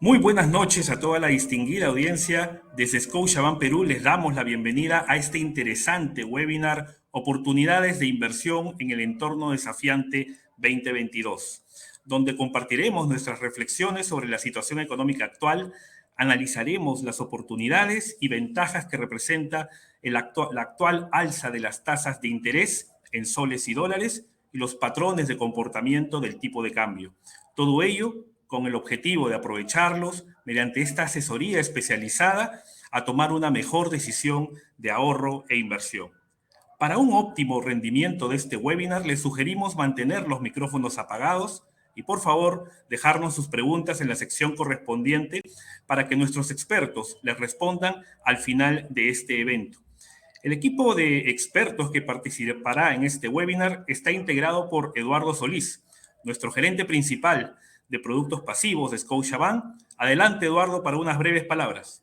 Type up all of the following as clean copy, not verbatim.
Muy buenas noches a toda la distinguida audiencia. Desde Scotiabank Perú les damos la bienvenida a este interesante webinar Oportunidades de inversión en el entorno desafiante 2022, donde compartiremos nuestras reflexiones sobre la situación económica actual, analizaremos las oportunidades y ventajas que representa la actual alza de las tasas de interés en soles y dólares y los patrones de comportamiento del tipo de cambio. Todo ello con el objetivo de aprovecharlos mediante esta asesoría especializada a tomar una mejor decisión de ahorro e inversión. Para un óptimo rendimiento de este webinar, les sugerimos mantener los micrófonos apagados y, por favor, dejarnos sus preguntas en la sección correspondiente para que nuestros expertos les respondan al final de este evento. El equipo de expertos que participará en este webinar está integrado por Eduardo Solís, nuestro gerente principal de productos pasivos de Scotiabank. Adelante, Eduardo, para unas breves palabras.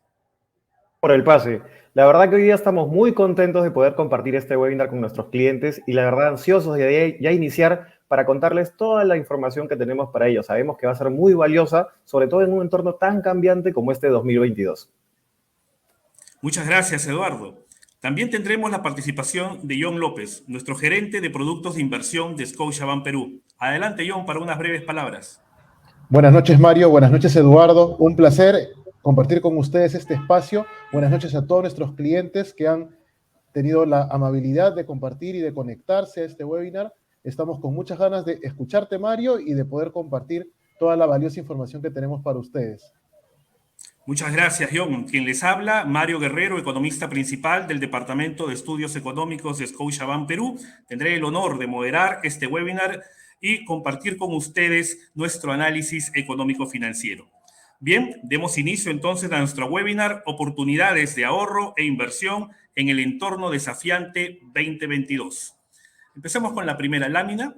Por el pase. La verdad que hoy día estamos muy contentos de poder compartir este webinar con nuestros clientes y la verdad ansiosos de ya iniciar para contarles toda la información que tenemos para ellos. Sabemos que va a ser muy valiosa, sobre todo en un entorno tan cambiante como este 2022. Muchas gracias, Eduardo. También tendremos la participación de John López, nuestro gerente de productos de inversión de Scotiabank Perú. Adelante, John, para unas breves palabras. Buenas noches, Mario. Buenas noches, Eduardo. Un placer compartir con ustedes este espacio. Buenas noches a todos nuestros clientes que han tenido la amabilidad de compartir y de conectarse a este webinar. Estamos con muchas ganas de escucharte, Mario, y de poder compartir toda la valiosa información que tenemos para ustedes. Muchas gracias, John. Quien les habla, Mario Guerrero, economista principal del Departamento de Estudios Económicos de Scotiabank Perú. Tendré el honor de moderar este webinar y compartir con ustedes nuestro análisis económico-financiero. Bien, demos inicio entonces a nuestro webinar Oportunidades de ahorro e inversión en el entorno desafiante 2022. Empecemos con la primera lámina.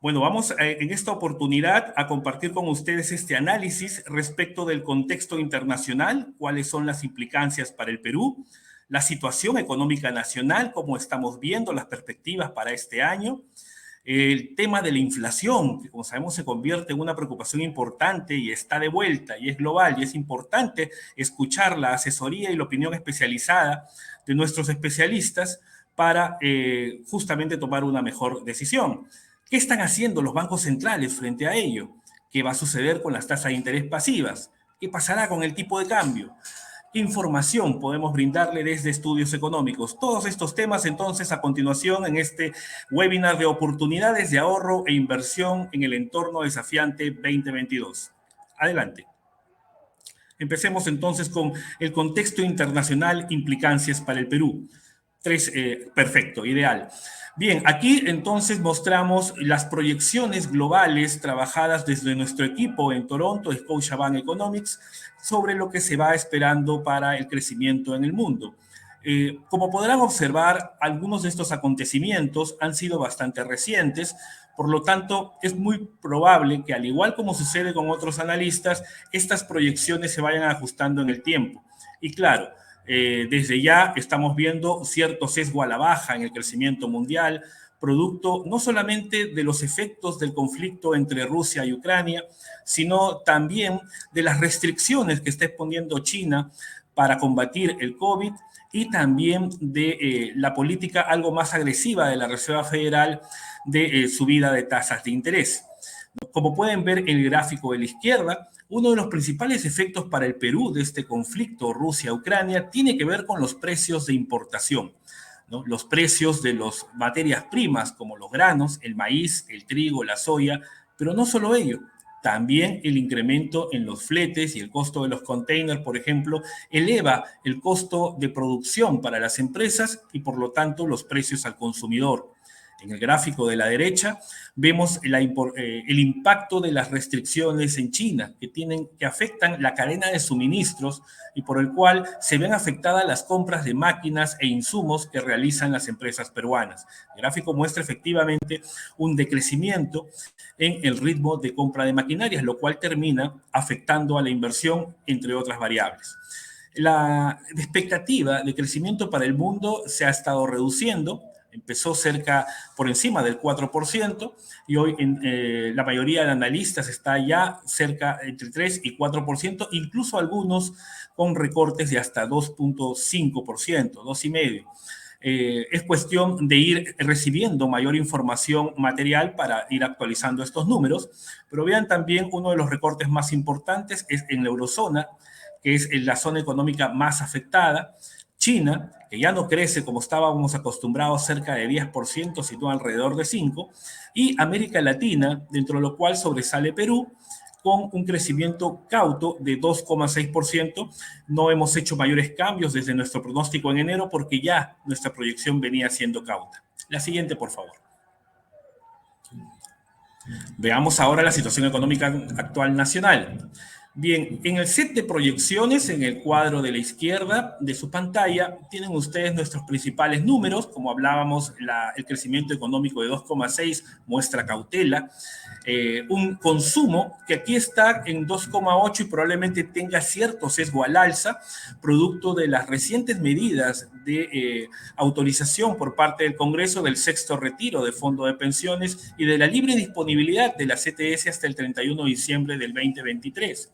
Bueno, vamos en esta oportunidad a compartir con ustedes este análisis respecto del contexto internacional, cuáles son las implicancias para el Perú, la situación económica nacional, cómo estamos viendo las perspectivas para este año, el tema de la inflación, que como sabemos se convierte en una preocupación importante y está de vuelta y es global y es importante escuchar la asesoría y la opinión especializada de nuestros especialistas para justamente tomar una mejor decisión. ¿Qué están haciendo los bancos centrales frente a ello? ¿Qué va a suceder con las tasas de interés pasivas? ¿Qué pasará con el tipo de cambio? ¿Qué información podemos brindarle desde estudios económicos? Todos estos temas entonces a continuación en este webinar de oportunidades de ahorro e inversión en el entorno desafiante 2022. Adelante. Empecemos entonces con el contexto internacional, implicancias para el Perú. Perfecto, ideal. Bien, aquí entonces mostramos las proyecciones globales trabajadas desde nuestro equipo en Toronto, Scotiabank Economics, sobre lo que se va esperando para el crecimiento en el mundo. Como podrán observar, algunos de estos acontecimientos han sido bastante recientes, por lo tanto, es muy probable que, al igual como sucede con otros analistas, estas proyecciones se vayan ajustando en el tiempo. Y claro, desde ya estamos viendo cierto sesgo a la baja en el crecimiento mundial, producto no solamente de los efectos del conflicto entre Rusia y Ucrania, sino también de las restricciones que está exponiendo China para combatir el COVID y también de la política algo más agresiva de la Reserva Federal de subida de tasas de interés. Como pueden ver en el gráfico de la izquierda, uno de los principales efectos para el Perú de este conflicto Rusia-Ucrania tiene que ver con los precios de importación, ¿no? Los precios de las materias primas como los granos, el maíz, el trigo, la soya, pero no solo ello. También el incremento en los fletes y el costo de los containers, por ejemplo, eleva el costo de producción para las empresas y por lo tanto los precios al consumidor. En el gráfico de la derecha vemos el impacto de las restricciones en China que afectan la cadena de suministros y por el cual se ven afectadas las compras de máquinas e insumos que realizan las empresas peruanas. El gráfico muestra efectivamente un decrecimiento en el ritmo de compra de maquinarias, lo cual termina afectando a la inversión, entre otras variables. La expectativa de crecimiento para el mundo se ha estado reduciendo, Empezó cerca por encima del 4% y hoy la mayoría de analistas está ya cerca entre 3 y 4%, incluso algunos con recortes de hasta 2.5%, 2,5%. Es cuestión de ir recibiendo mayor información material para ir actualizando estos números, pero vean también uno de los recortes más importantes es en la eurozona, que es la zona económica más afectada. China, que ya no crece como estábamos acostumbrados cerca de 10%, sino alrededor de 5%, y América Latina, dentro de lo cual sobresale Perú, con un crecimiento cauto de 2,6%. No hemos hecho mayores cambios desde nuestro pronóstico en enero porque ya nuestra proyección venía siendo cauta. La siguiente, por favor. Veamos ahora la situación económica actual nacional. Bien, en el set de proyecciones, en el cuadro de la izquierda de su pantalla, tienen ustedes nuestros principales números. Como hablábamos, el crecimiento económico de 2,6 muestra cautela. Un consumo que aquí está en 2,8 y probablemente tenga cierto sesgo al alza, producto de las recientes medidas de autorización por parte del Congreso del sexto retiro de fondo de pensiones y de la libre disponibilidad de la CTS hasta el 31 de diciembre del 2023.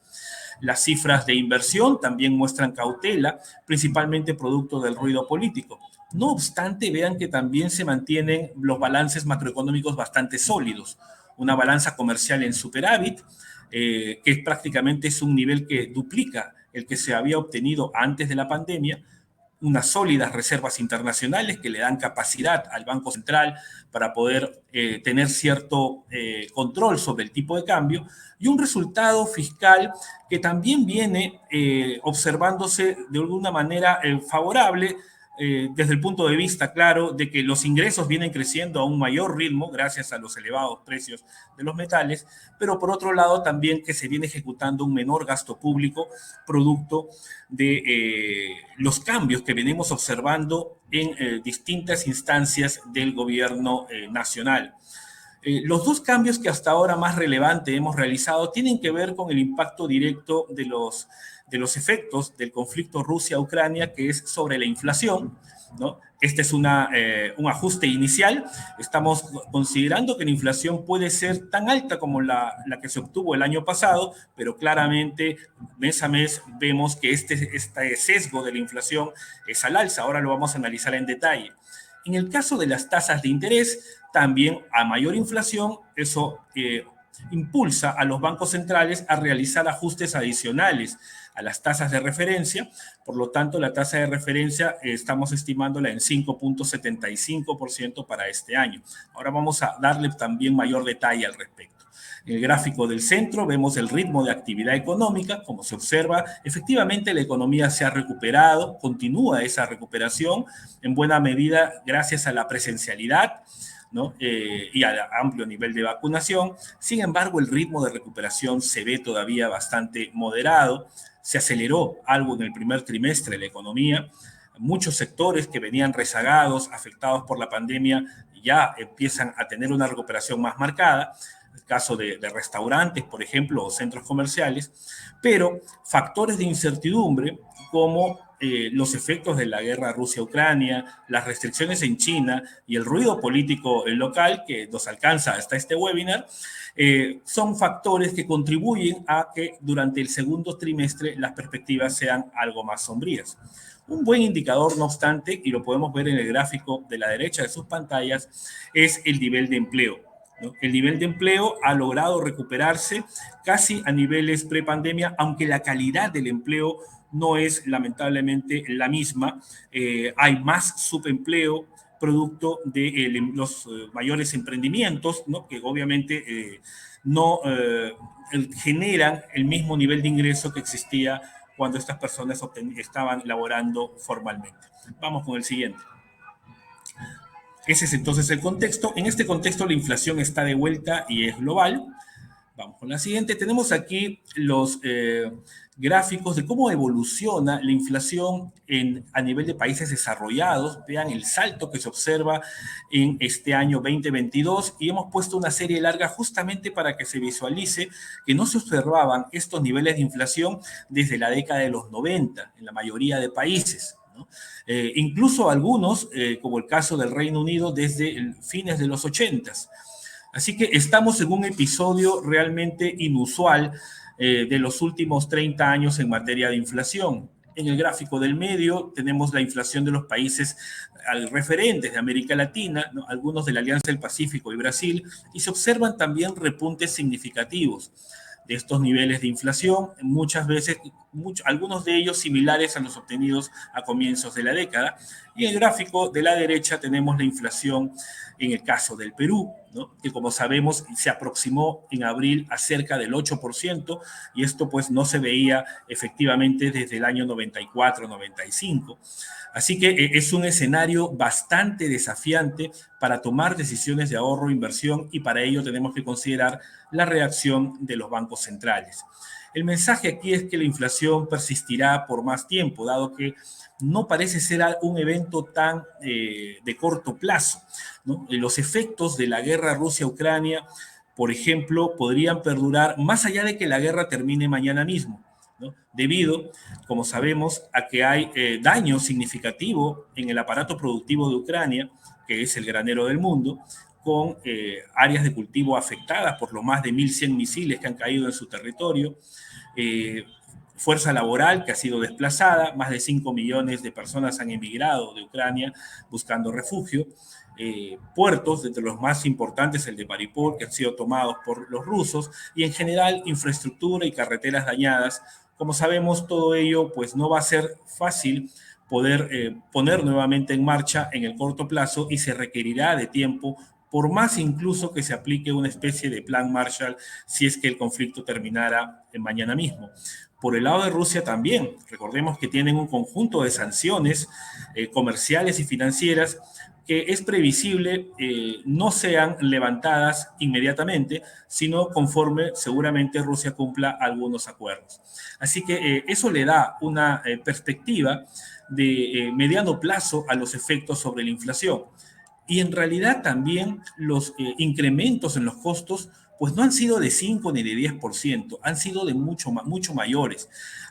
Las cifras de inversión también muestran cautela, principalmente producto del ruido político. No obstante, vean que también se mantienen los balances macroeconómicos bastante sólidos. Una balanza comercial en superávit, que prácticamente es un nivel que duplica el que se había obtenido antes de la pandemia, unas sólidas reservas internacionales que le dan capacidad al Banco Central para poder tener cierto control sobre el tipo de cambio, y un resultado fiscal que también viene observándose de alguna manera favorable, desde el punto de vista, claro, de que los ingresos vienen creciendo a un mayor ritmo gracias a los elevados precios de los metales, pero por otro lado también que se viene ejecutando un menor gasto público producto de los cambios que venimos observando en distintas instancias del gobierno nacional. Los dos cambios que hasta ahora más relevante hemos realizado tienen que ver con el impacto directo de los efectos del conflicto Rusia-Ucrania, que es sobre la inflación, ¿no? Este es un ajuste inicial. Estamos considerando que la inflación puede ser tan alta como la que se obtuvo el año pasado, pero claramente mes a mes vemos que este sesgo de la inflación es al alza. Ahora lo vamos a analizar en detalle. En el caso de las tasas de interés, también a mayor inflación, eso impulsa a los bancos centrales a realizar ajustes adicionales a las tasas de referencia. Por lo tanto, la tasa de referencia estamos estimándola en 5.75% para este año. Ahora vamos a darle también mayor detalle al respecto. En el gráfico del centro vemos el ritmo de actividad económica. Como se observa, efectivamente la economía se ha recuperado, continúa esa recuperación en buena medida gracias a la presencialidad, ¿no? Y al amplio nivel de vacunación. Sin embargo, el ritmo de recuperación se ve todavía bastante moderado. Se aceleró algo en el primer trimestre de la economía. Muchos sectores que venían rezagados, afectados por la pandemia, ya empiezan a tener una recuperación más marcada. El caso de restaurantes, por ejemplo, o centros comerciales, pero factores de incertidumbre como los efectos de la guerra Rusia-Ucrania, las restricciones en China y el ruido político local que nos alcanza hasta este webinar, son factores que contribuyen a que durante el segundo trimestre las perspectivas sean algo más sombrías. Un buen indicador, no obstante, y lo podemos ver en el gráfico de la derecha de sus pantallas, es el nivel de empleo, ¿no? El nivel de empleo ha logrado recuperarse casi a niveles prepandemia, aunque la calidad del empleo no es lamentablemente la misma. Hay más subempleo producto de los mayores emprendimientos, ¿no? Que obviamente no generan el mismo nivel de ingreso que existía cuando estas personas estaban laborando formalmente. Vamos con el siguiente. Ese es entonces el contexto. En este contexto la inflación está de vuelta y es global. Vamos con la siguiente. Tenemos aquí los gráficos de cómo evoluciona la inflación a nivel de países desarrollados. Vean el salto que se observa en este año 2022 y hemos puesto una serie larga justamente para que se visualice que no se observaban estos niveles de inflación desde la década de los 90 en la mayoría de países. ¿no? Incluso algunos, como el caso del Reino Unido, desde fines de los 80s. Así que estamos en un episodio realmente inusual de los últimos 30 años en materia de inflación. En el gráfico del medio tenemos la inflación de los países referentes de América Latina, ¿no? Algunos de la Alianza del Pacífico y Brasil, y se observan también repuntes significativos de estos niveles de inflación, muchas veces, algunos de ellos similares a los obtenidos a comienzos de la década. Y en el gráfico de la derecha tenemos la inflación en el caso del Perú, ¿no? Que como sabemos se aproximó en abril a cerca del 8%, y esto pues no se veía efectivamente desde el año 94-95. Así que es un escenario bastante desafiante para tomar decisiones de ahorro e inversión, y para ello tenemos que considerar la reacción de los bancos centrales. El mensaje aquí es que la inflación persistirá por más tiempo, dado que no parece ser un evento tan de corto plazo, ¿no? Los efectos de la guerra Rusia-Ucrania, por ejemplo, podrían perdurar más allá de que la guerra termine mañana mismo, ¿no? Debido, como sabemos, a que hay daño significativo en el aparato productivo de Ucrania, que es el granero del mundo, con áreas de cultivo afectadas por los más de 1.100 misiles que han caído en su territorio, fuerza laboral que ha sido desplazada, más de 5 millones de personas han emigrado de Ucrania buscando refugio, puertos, entre los más importantes el de Mariupol, que han sido tomados por los rusos, y en general infraestructura y carreteras dañadas. Como sabemos, todo ello pues no va a ser fácil poder poner nuevamente en marcha en el corto plazo, y se requerirá de tiempo, por más incluso que se aplique una especie de plan Marshall si es que el conflicto terminara mañana mismo. Por el lado de Rusia también, recordemos que tienen un conjunto de sanciones comerciales y financieras que es previsible no sean levantadas inmediatamente, sino conforme seguramente Rusia cumpla algunos acuerdos. Así que eso le da una perspectiva de mediano plazo a los efectos sobre la inflación. Y en realidad también los incrementos en los costos pues no han sido de 5 ni de 10%, han sido de mucho mayores.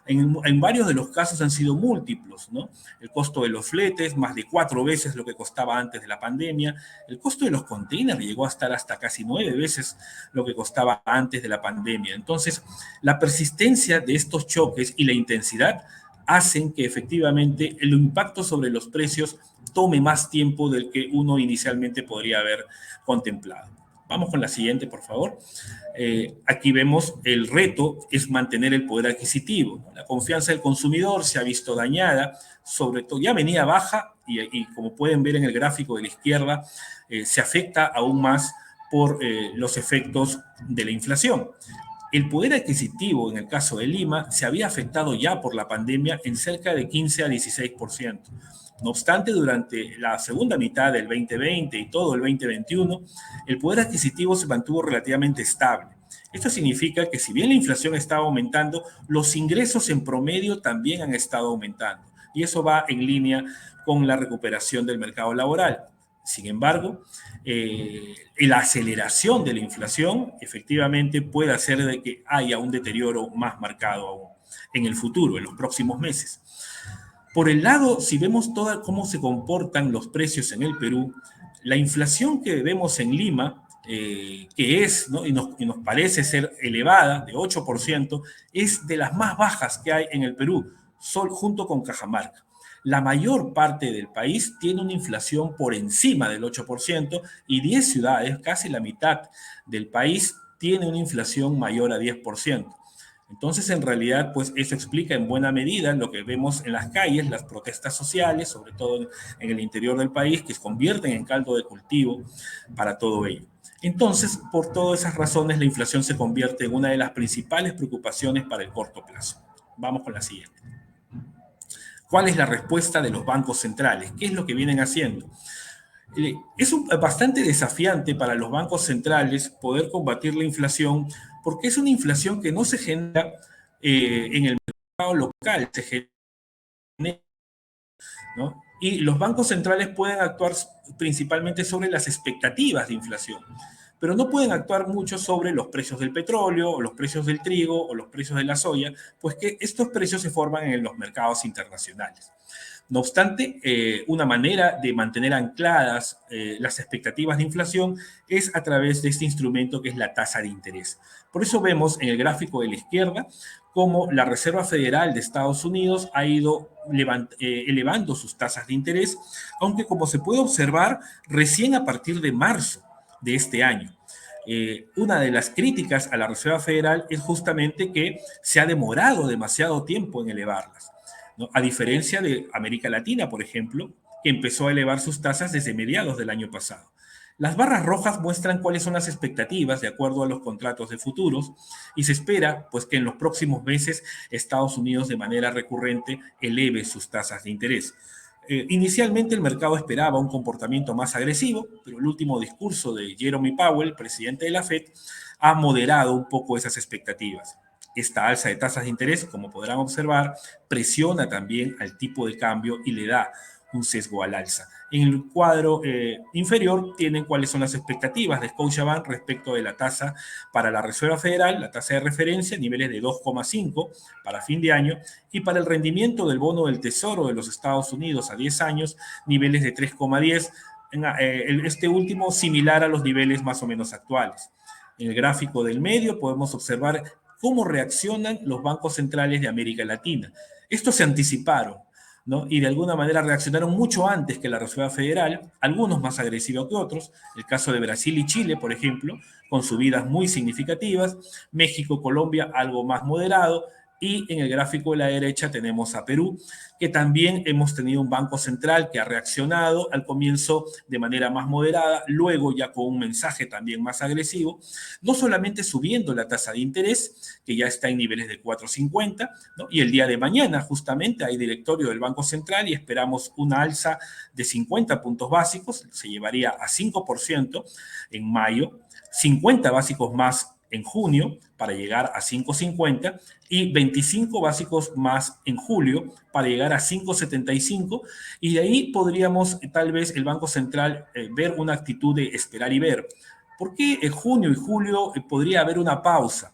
En varios de los casos han sido múltiplos, ¿no? El costo de los fletes, más de 4 veces lo que costaba antes de la pandemia. El costo de los containers llegó a estar hasta casi 9 veces lo que costaba antes de la pandemia. Entonces, la persistencia de estos choques y la intensidad hacen que efectivamente el impacto sobre los precios tome más tiempo del que uno inicialmente podría haber contemplado. Vamos con la siguiente, por favor. Aquí vemos el reto es mantener el poder adquisitivo. La confianza del consumidor se ha visto dañada, sobre todo ya venía baja y como pueden ver en el gráfico de la izquierda, se afecta aún más por los efectos de la inflación. El poder adquisitivo, en el caso de Lima, se había afectado ya por la pandemia en cerca de 15 a 16%. No obstante, durante la segunda mitad del 2020 y todo el 2021, el poder adquisitivo se mantuvo relativamente estable. Esto significa que si bien la inflación estaba aumentando, los ingresos en promedio también han estado aumentando. Y eso va en línea con la recuperación del mercado laboral. Sin embargo, la aceleración de la inflación efectivamente puede hacer de que haya un deterioro más marcado aún en el futuro, en los próximos meses. Por el lado, si vemos cómo se comportan los precios en el Perú, la inflación que vemos en Lima, que es, ¿no? y nos parece ser elevada, de 8%, es de las más bajas que hay en el Perú, junto con Cajamarca. La mayor parte del país tiene una inflación por encima del 8%, y 10 ciudades, casi la mitad del país, tiene una inflación mayor a 10%. Entonces, en realidad, pues eso explica en buena medida lo que vemos en las calles, las protestas sociales, sobre todo en el interior del país, que se convierten en caldo de cultivo para todo ello. Entonces, por todas esas razones, la inflación se convierte en una de las principales preocupaciones para el corto plazo. Vamos con la siguiente. ¿Cuál es la respuesta de los bancos centrales? ¿Qué es lo que vienen haciendo? Es bastante desafiante para los bancos centrales poder combatir la inflación, porque es una inflación que no se genera en el mercado local, se genera, ¿no? Y los bancos centrales pueden actuar principalmente sobre las expectativas de inflación. pero no pueden actuar mucho sobre los precios del petróleo, o los precios del trigo, o los precios de la soya, pues que estos precios se forman en los mercados internacionales. No obstante, una manera de mantener ancladas las expectativas de inflación es a través de este instrumento que es la tasa de interés. Por eso vemos en el gráfico de la izquierda cómo la Reserva Federal de Estados Unidos ha ido elevando sus tasas de interés, aunque como se puede observar, recién a partir de marzo de este año. Una de las críticas a la Reserva Federal es justamente que se ha demorado demasiado tiempo en elevarlas, ¿no? A diferencia de América Latina, por ejemplo, que empezó a elevar sus tasas desde mediados del año pasado. Las barras rojas muestran cuáles son las expectativas de acuerdo a los contratos de futuros y se espera pues, que en los próximos meses Estados Unidos de manera recurrente eleve sus tasas de interés. Inicialmente el mercado esperaba un comportamiento más agresivo, pero el último discurso de Jerome Powell, presidente de la Fed, ha moderado un poco esas expectativas. Esta alza de tasas de interés, como podrán observar, presiona también al tipo de cambio y le da un sesgo al alza. En el cuadro inferior tienen cuáles son las expectativas de Scotiabank respecto de la tasa para la Reserva Federal, la tasa de referencia, niveles de 2,5 para fin de año, y para el rendimiento del bono del Tesoro de los Estados Unidos a 10 años, niveles de 3,10, este último similar a los niveles más o menos actuales. En el gráfico del medio podemos observar cómo reaccionan los bancos centrales de América Latina. Estos se anticiparon, ¿no? Y de alguna manera reaccionaron mucho antes que la Reserva Federal, algunos más agresivos que otros, el caso de Brasil y Chile, por ejemplo, con subidas muy significativas, México, Colombia, algo más moderado, y en el gráfico de la derecha tenemos a Perú, que también hemos tenido un banco central que ha reaccionado al comienzo de manera más moderada, luego ya con un mensaje también más agresivo, no solamente subiendo la tasa de interés, que ya está en niveles de 4,50, ¿no? Y el día de mañana justamente hay directorio del Banco Central y esperamos una alza de 50 puntos básicos, se llevaría a 5% en mayo, 50 básicos más en junio para llegar a 5,50 y 25 básicos más en julio para llegar a 5,75 y de ahí podríamos tal vez el Banco Central ver una actitud de esperar y ver. ¿Por qué en junio y julio podría haber una pausa?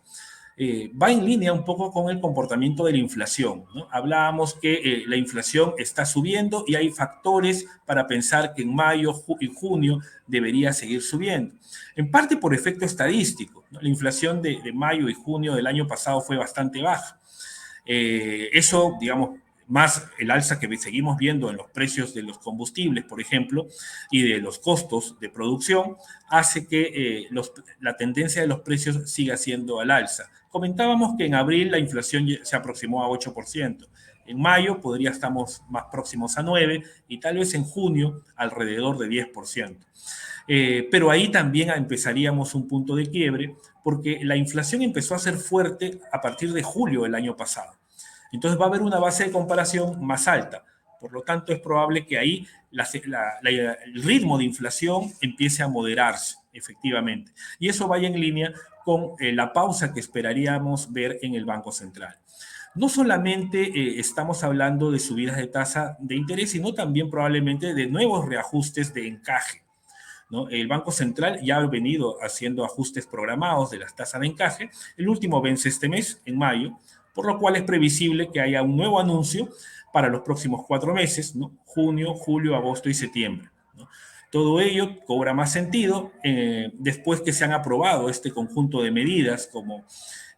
Va en línea un poco con el comportamiento de la inflación, ¿no? Hablábamos que la inflación está subiendo y hay factores para pensar que en mayo y junio debería seguir subiendo. En parte por efecto estadístico, ¿no? La inflación de mayo y junio del año pasado fue bastante baja. Eso, digamos, más el alza que seguimos viendo en los precios de los combustibles, por ejemplo, y de los costos de producción, hace que la tendencia de los precios siga siendo al alza. Comentábamos que en abril la inflación se aproximó a 8%. En mayo podría estamos más próximos a 9% y tal vez en junio alrededor de 10%. Pero ahí también empezaríamos un punto de quiebre porque la inflación empezó a ser fuerte a partir de julio del año pasado. Entonces va a haber una base de comparación más alta. Por lo tanto, es probable que ahí el ritmo de inflación empiece a moderarse, efectivamente. Y eso vaya en línea con la pausa que esperaríamos ver en el Banco Central. No solamente estamos hablando de subidas de tasa de interés, sino también probablemente de nuevos reajustes de encaje, ¿no? El Banco Central ya ha venido haciendo ajustes programados de las tasas de encaje. El último vence este mes, en mayo, por lo cual es previsible que haya un nuevo anuncio para los próximos 4 meses, ¿no? Junio, julio, agosto y septiembre, ¿no? Todo ello cobra más sentido después que se han aprobado este conjunto de medidas como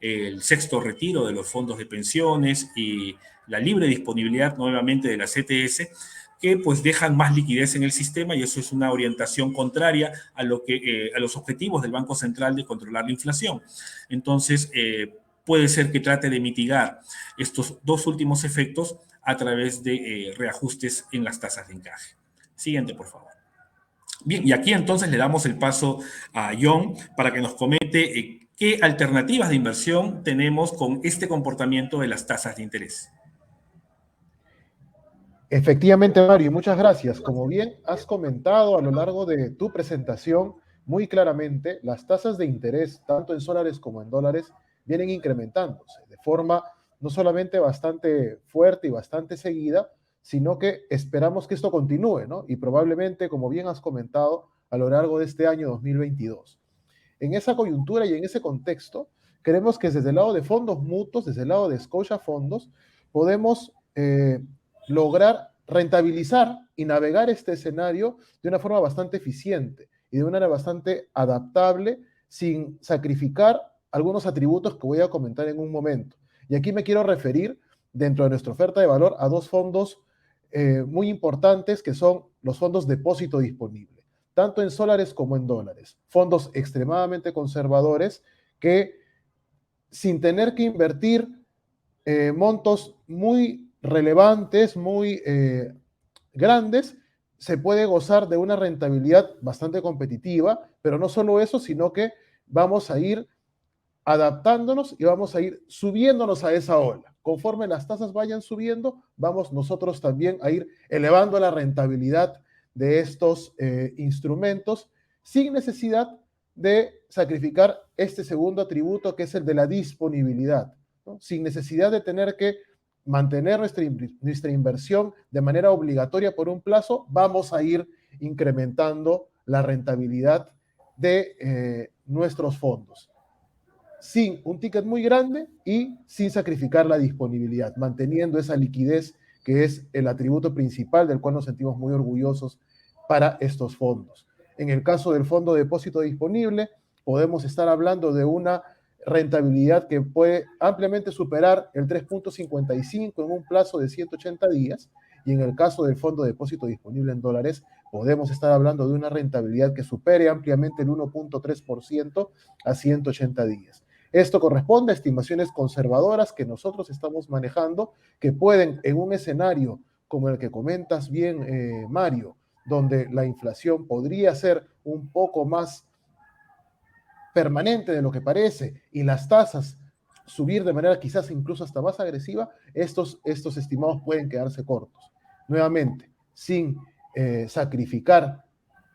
el sexto retiro de los fondos de pensiones y la libre disponibilidad nuevamente de la CTS, que pues dejan más liquidez en el sistema y eso es una orientación contraria a los objetivos del Banco Central de controlar la inflación. Entonces, puede ser que trate de mitigar estos dos últimos efectos a través de reajustes en las tasas de encaje. Siguiente, por favor. Bien, y aquí entonces le damos el paso a John para que nos comente qué alternativas de inversión tenemos con este comportamiento de las tasas de interés. Efectivamente, Mario, muchas gracias. Como bien has comentado a lo largo de tu presentación, muy claramente, las tasas de interés, tanto en soles como en dólares, vienen incrementándose de forma no solamente bastante fuerte y bastante seguida, sino que esperamos que esto continúe, ¿no? Y probablemente, como bien has comentado, a lo largo de este año 2022. en esa coyuntura y en ese contexto, creemos que desde el lado de fondos mutuos, desde el lado de Scotia Fondos, podemos lograr rentabilizar y navegar este escenario de una forma bastante eficiente y de una manera bastante adaptable, sin sacrificar algunos atributos que voy a comentar en un momento. Y aquí me quiero referir, dentro de nuestra oferta de valor, a dos fondos muy importantes, que son los fondos depósito disponible, tanto en solares como en dólares. Fondos extremadamente conservadores que, sin tener que invertir montos muy relevantes, muy grandes, se puede gozar de una rentabilidad bastante competitiva, pero no solo eso, sino que vamos a ir adaptándonos y vamos a ir subiéndonos a esa ola. Conforme las tasas vayan subiendo, vamos nosotros también a ir elevando la rentabilidad de estos instrumentos sin necesidad de sacrificar este segundo atributo, que es el de la disponibilidad, ¿no? Sin necesidad de tener que mantener nuestra inversión de manera obligatoria por un plazo, vamos a ir incrementando la rentabilidad de nuestros fondos, sin un ticket muy grande y sin sacrificar la disponibilidad, manteniendo esa liquidez que es el atributo principal del cual nos sentimos muy orgullosos para estos fondos. En el caso del fondo de depósito disponible, podemos estar hablando de una rentabilidad que puede ampliamente superar el 3.55 en un plazo de 180 días, y en el caso del fondo de depósito disponible en dólares, podemos estar hablando de una rentabilidad que supere ampliamente el 1.3% a 180 días. Esto corresponde a estimaciones conservadoras que nosotros estamos manejando, que pueden, en un escenario como el que comentas bien, Mario, donde la inflación podría ser un poco más permanente de lo que parece y las tasas subir de manera quizás incluso hasta más agresiva, estos estimados pueden quedarse cortos. Nuevamente, sin sacrificar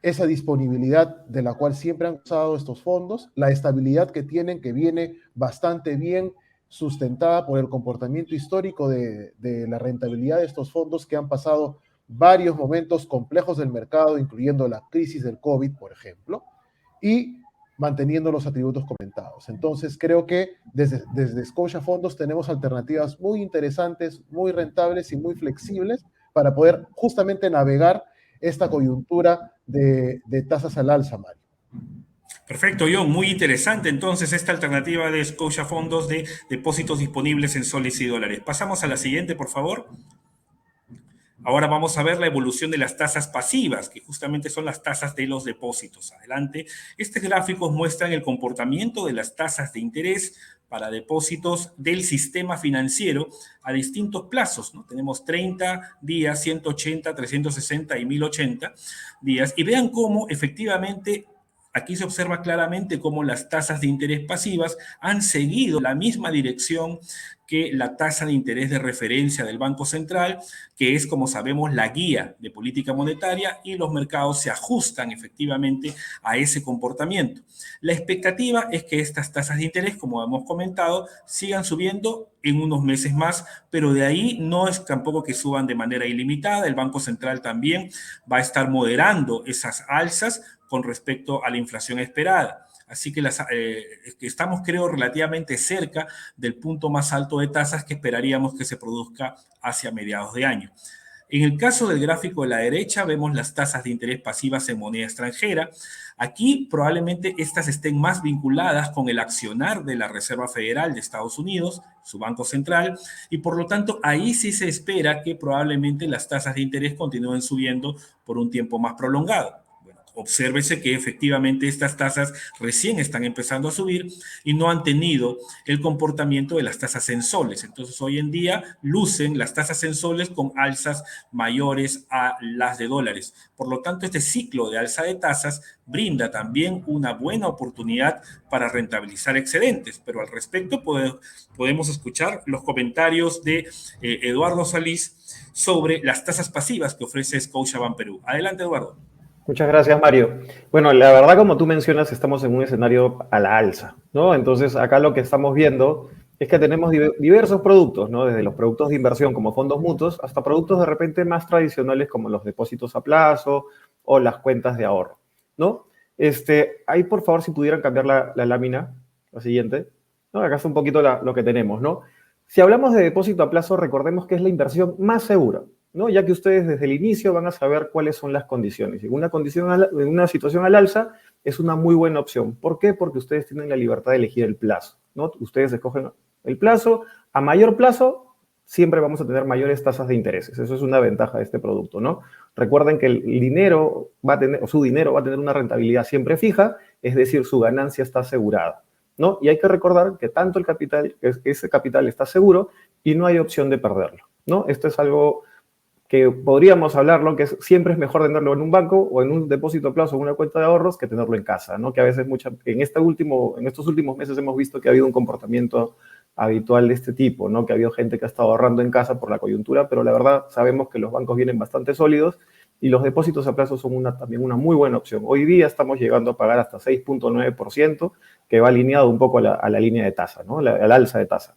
esa disponibilidad de la cual siempre han usado estos fondos, la estabilidad que tienen, que viene bastante bien sustentada por el comportamiento histórico de la rentabilidad de estos fondos, que han pasado varios momentos complejos del mercado, incluyendo la crisis del COVID, por ejemplo, y manteniendo los atributos comentados. Entonces, creo que desde Scotia Fondos tenemos alternativas muy interesantes, muy rentables y muy flexibles para poder justamente navegar esta coyuntura de tasas al alza, Mario. Perfecto, John. Muy interesante entonces esta alternativa de Scotia Fondos de depósitos disponibles en soles y dólares. Pasamos a la siguiente, por favor. Ahora vamos a ver la evolución de las tasas pasivas, que justamente son las tasas de los depósitos. Adelante. Estos gráficos muestran el comportamiento de las tasas de interés para depósitos del sistema financiero a distintos plazos, ¿no? Tenemos 30 días, 180, 360 y 1080 días. Y vean cómo efectivamente aquí se observa claramente cómo las tasas de interés pasivas han seguido la misma dirección que la tasa de interés de referencia del Banco Central, que es, como sabemos, la guía de política monetaria, y los mercados se ajustan efectivamente a ese comportamiento. La expectativa es que estas tasas de interés, como hemos comentado, sigan subiendo en unos meses más, pero de ahí no es tampoco que suban de manera ilimitada. El Banco Central también va a estar moderando esas alzas con respecto a la inflación esperada. Así que estamos, creo, relativamente cerca del punto más alto de tasas que esperaríamos que se produzca hacia mediados de año. En el caso del gráfico de la derecha, vemos las tasas de interés pasivas en moneda extranjera. Aquí probablemente estas estén más vinculadas con el accionar de la Reserva Federal de Estados Unidos, su Banco Central, y por lo tanto ahí sí se espera que probablemente las tasas de interés continúen subiendo por un tiempo más prolongado. Obsérvese que efectivamente estas tasas recién están empezando a subir y no han tenido el comportamiento de las tasas en soles. Entonces, hoy en día lucen las tasas en soles con alzas mayores a las de dólares. Por lo tanto, este ciclo de alza de tasas brinda también una buena oportunidad para rentabilizar excedentes. Pero al respecto podemos escuchar los comentarios de Eduardo Salís sobre las tasas pasivas que ofrece Scotiabank Perú. Adelante, Eduardo. Muchas gracias, Mario. Bueno, la verdad, como tú mencionas, estamos en un escenario a la alza, ¿no? Entonces, acá lo que estamos viendo es que tenemos diversos productos, ¿no? Desde los productos de inversión como fondos mutuos hasta productos de repente más tradicionales como los depósitos a plazo o las cuentas de ahorro, ¿no? Ahí, por favor, si pudieran cambiar la lámina, la siguiente. ¿No? Acá está un poquito lo que tenemos, ¿no? Si hablamos de depósito a plazo, recordemos que es la inversión más segura, ¿no? Ya que ustedes desde el inicio van a saber cuáles son las condiciones. En una situación al alza es una muy buena opción. ¿Por qué? Porque ustedes tienen la libertad de elegir el plazo, ¿no? Ustedes escogen el plazo. A mayor plazo, siempre vamos a tener mayores tasas de intereses. Eso es una ventaja de este producto, ¿no? Recuerden que el dinero su dinero va a tener una rentabilidad siempre fija, es decir, su ganancia está asegurada, ¿no? Y hay que recordar que tanto ese capital está seguro y no hay opción de perderlo, ¿no? Esto es algo que podríamos hablarlo, que siempre es mejor tenerlo en un banco o en un depósito a plazo o una cuenta de ahorros que tenerlo en casa, ¿no? Que a veces en estos últimos meses hemos visto que ha habido un comportamiento habitual de este tipo, ¿no? Que ha habido gente que ha estado ahorrando en casa por la coyuntura, pero la verdad sabemos que los bancos vienen bastante sólidos y los depósitos a plazo son también una muy buena opción. Hoy día estamos llegando a pagar hasta 6.9%, que va alineado un poco a la línea de tasa, ¿no? Al alza de tasa.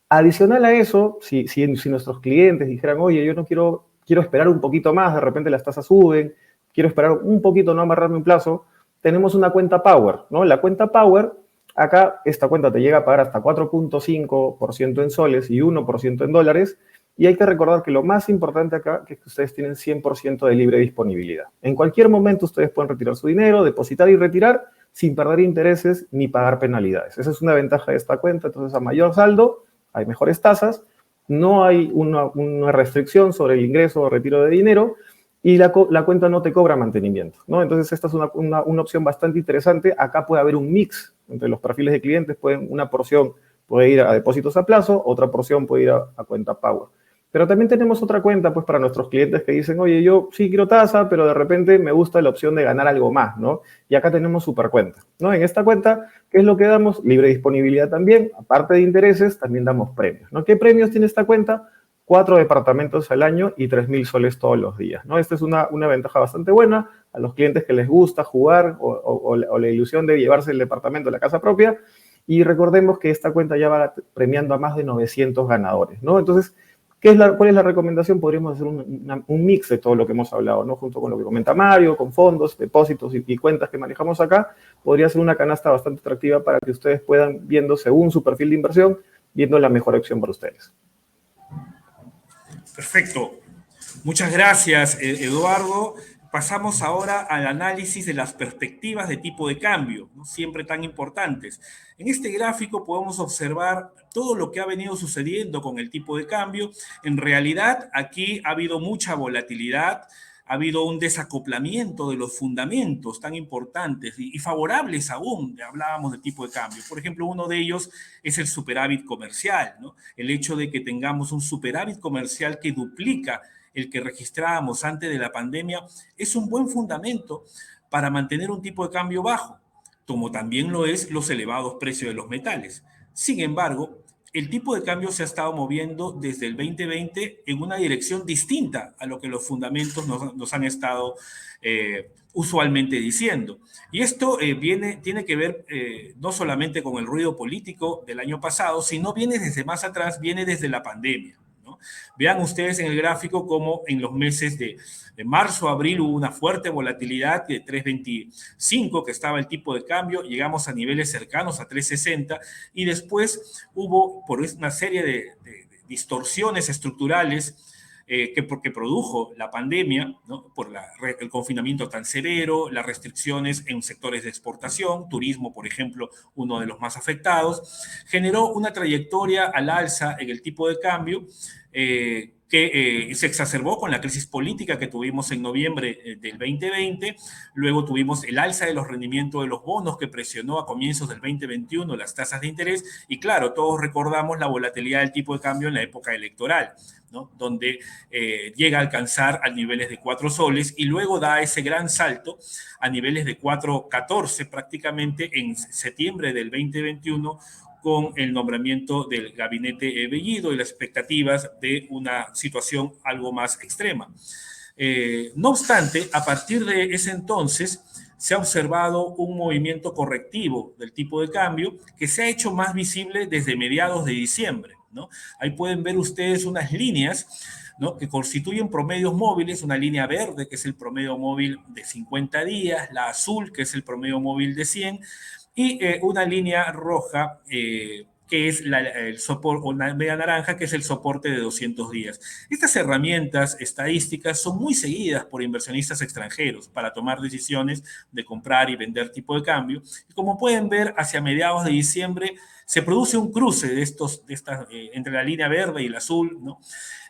Adicional a eso, si nuestros clientes dijeran, oye, yo no quiero esperar un poquito más, de repente las tasas suben, quiero esperar un poquito, no amarrarme un plazo, tenemos una cuenta Power, ¿no? La cuenta Power, acá esta cuenta te llega a pagar hasta 4.5% en soles y 1% en dólares, y hay que recordar que lo más importante acá es que ustedes tienen 100% de libre disponibilidad. En cualquier momento ustedes pueden retirar su dinero, depositar y retirar sin perder intereses ni pagar penalidades. Esa es una ventaja de esta cuenta. Entonces, a mayor saldo, hay mejores tasas, no hay una restricción sobre el ingreso o retiro de dinero y la cuenta no te cobra mantenimiento, ¿no? Entonces, esta es una opción bastante interesante. Acá puede haber un mix entre los perfiles de clientes. Una porción puede ir a depósitos a plazo, otra porción puede ir a cuenta Power. Pero también tenemos otra cuenta, pues, para nuestros clientes que dicen, oye, yo sí quiero tasa, pero de repente me gusta la opción de ganar algo más, ¿no? Y acá tenemos Supercuenta, ¿no? En esta cuenta, ¿qué es lo que damos? Libre disponibilidad también. Aparte de intereses, también damos premios, ¿no? ¿Qué premios tiene esta cuenta? 4 departamentos al año y 3.000 soles todos los días, ¿no? Esta es una ventaja bastante buena a los clientes que les gusta jugar o la ilusión de llevarse el departamento a la casa propia. Y recordemos que esta cuenta ya va premiando a más de 900 ganadores, ¿no? Entonces, ¿cuál es la recomendación? Podríamos hacer un mix de todo lo que hemos hablado, ¿no? Junto con lo que comenta Mario, con fondos, depósitos y cuentas que manejamos acá, podría ser una canasta bastante atractiva para que ustedes puedan, viendo según su perfil de inversión, viendo la mejor opción para ustedes. Perfecto. Muchas gracias, Eduardo. Pasamos ahora al análisis de las perspectivas de tipo de cambio, ¿no? Siempre tan importantes. En este gráfico podemos observar todo lo que ha venido sucediendo con el tipo de cambio. En realidad, aquí ha habido mucha volatilidad, ha habido un desacoplamiento de los fundamentos tan importantes y favorables aún. Hablábamos de tipo de cambio. Por ejemplo, uno de ellos es el superávit comercial, ¿no? El hecho de que tengamos un superávit comercial que duplica el que registrábamos antes de la pandemia, es un buen fundamento para mantener un tipo de cambio bajo, como también lo es los elevados precios de los metales. Sin embargo, el tipo de cambio se ha estado moviendo desde el 2020 en una dirección distinta a lo que los fundamentos nos han estado usualmente diciendo. Y esto tiene que ver no solamente con el ruido político del año pasado, sino viene desde más atrás, viene desde la pandemia, ¿no? Vean ustedes en el gráfico cómo en los meses de marzo a abril hubo una fuerte volatilidad de 3.25 que estaba el tipo de cambio, llegamos a niveles cercanos a 3.60 y después hubo por una serie de distorsiones estructurales porque produjo la pandemia, ¿no? Por el confinamiento tan severo, las restricciones en sectores de exportación, turismo, por ejemplo, uno de los más afectados, generó una trayectoria al alza en el tipo de cambio que se exacerbó con la crisis política que tuvimos en noviembre del 2020. Luego tuvimos el alza de los rendimientos de los bonos que presionó a comienzos del 2021 las tasas de interés. Y claro, todos recordamos la volatilidad del tipo de cambio en la época electoral, ¿no? Donde llega a alcanzar a niveles de 4 soles y luego da ese gran salto a niveles de 4.14 prácticamente en septiembre del 2021 con el nombramiento del gabinete Bellido y las expectativas de una situación algo más extrema. No obstante, a partir de ese entonces se ha observado un movimiento correctivo del tipo de cambio que se ha hecho más visible desde mediados de diciembre, ¿no? Ahí pueden ver ustedes unas líneas, ¿no?, que constituyen promedios móviles, una línea verde, que es el promedio móvil de 50 días, la azul, que es el promedio móvil de 100, y una línea roja, que es el soporte, o una media naranja, que es el soporte de 200 días. Estas herramientas estadísticas son muy seguidas por inversionistas extranjeros para tomar decisiones de comprar y vender tipo de cambio. Y como pueden ver, hacia mediados de diciembre se produce un cruce entre la línea verde y el azul, ¿no?,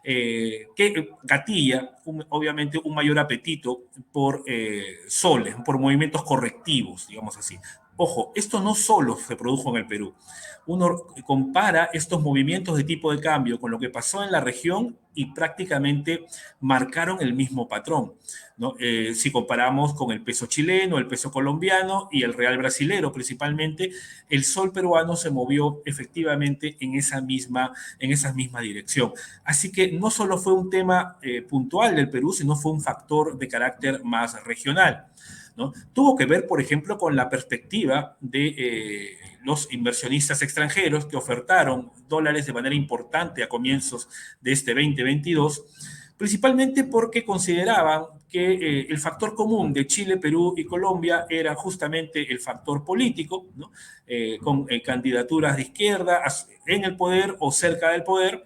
que gatilla, obviamente, un mayor apetito por soles, por movimientos correctivos, digamos así. Ojo, esto no solo se produjo en el Perú. Uno compara estos movimientos de tipo de cambio con lo que pasó en la región y prácticamente marcaron el mismo patrón, ¿no? Si comparamos con el peso chileno, el peso colombiano y el real brasilero principalmente, el sol peruano se movió efectivamente en esa misma dirección. Así que no solo fue un tema puntual del Perú, sino fue un factor de carácter más regional, ¿no? Tuvo que ver, por ejemplo, con la perspectiva de los inversionistas extranjeros que ofertaron dólares de manera importante a comienzos de este 2022, principalmente porque consideraban que el factor común de Chile, Perú y Colombia era justamente el factor político, ¿no?, con candidaturas de izquierda en el poder o cerca del poder.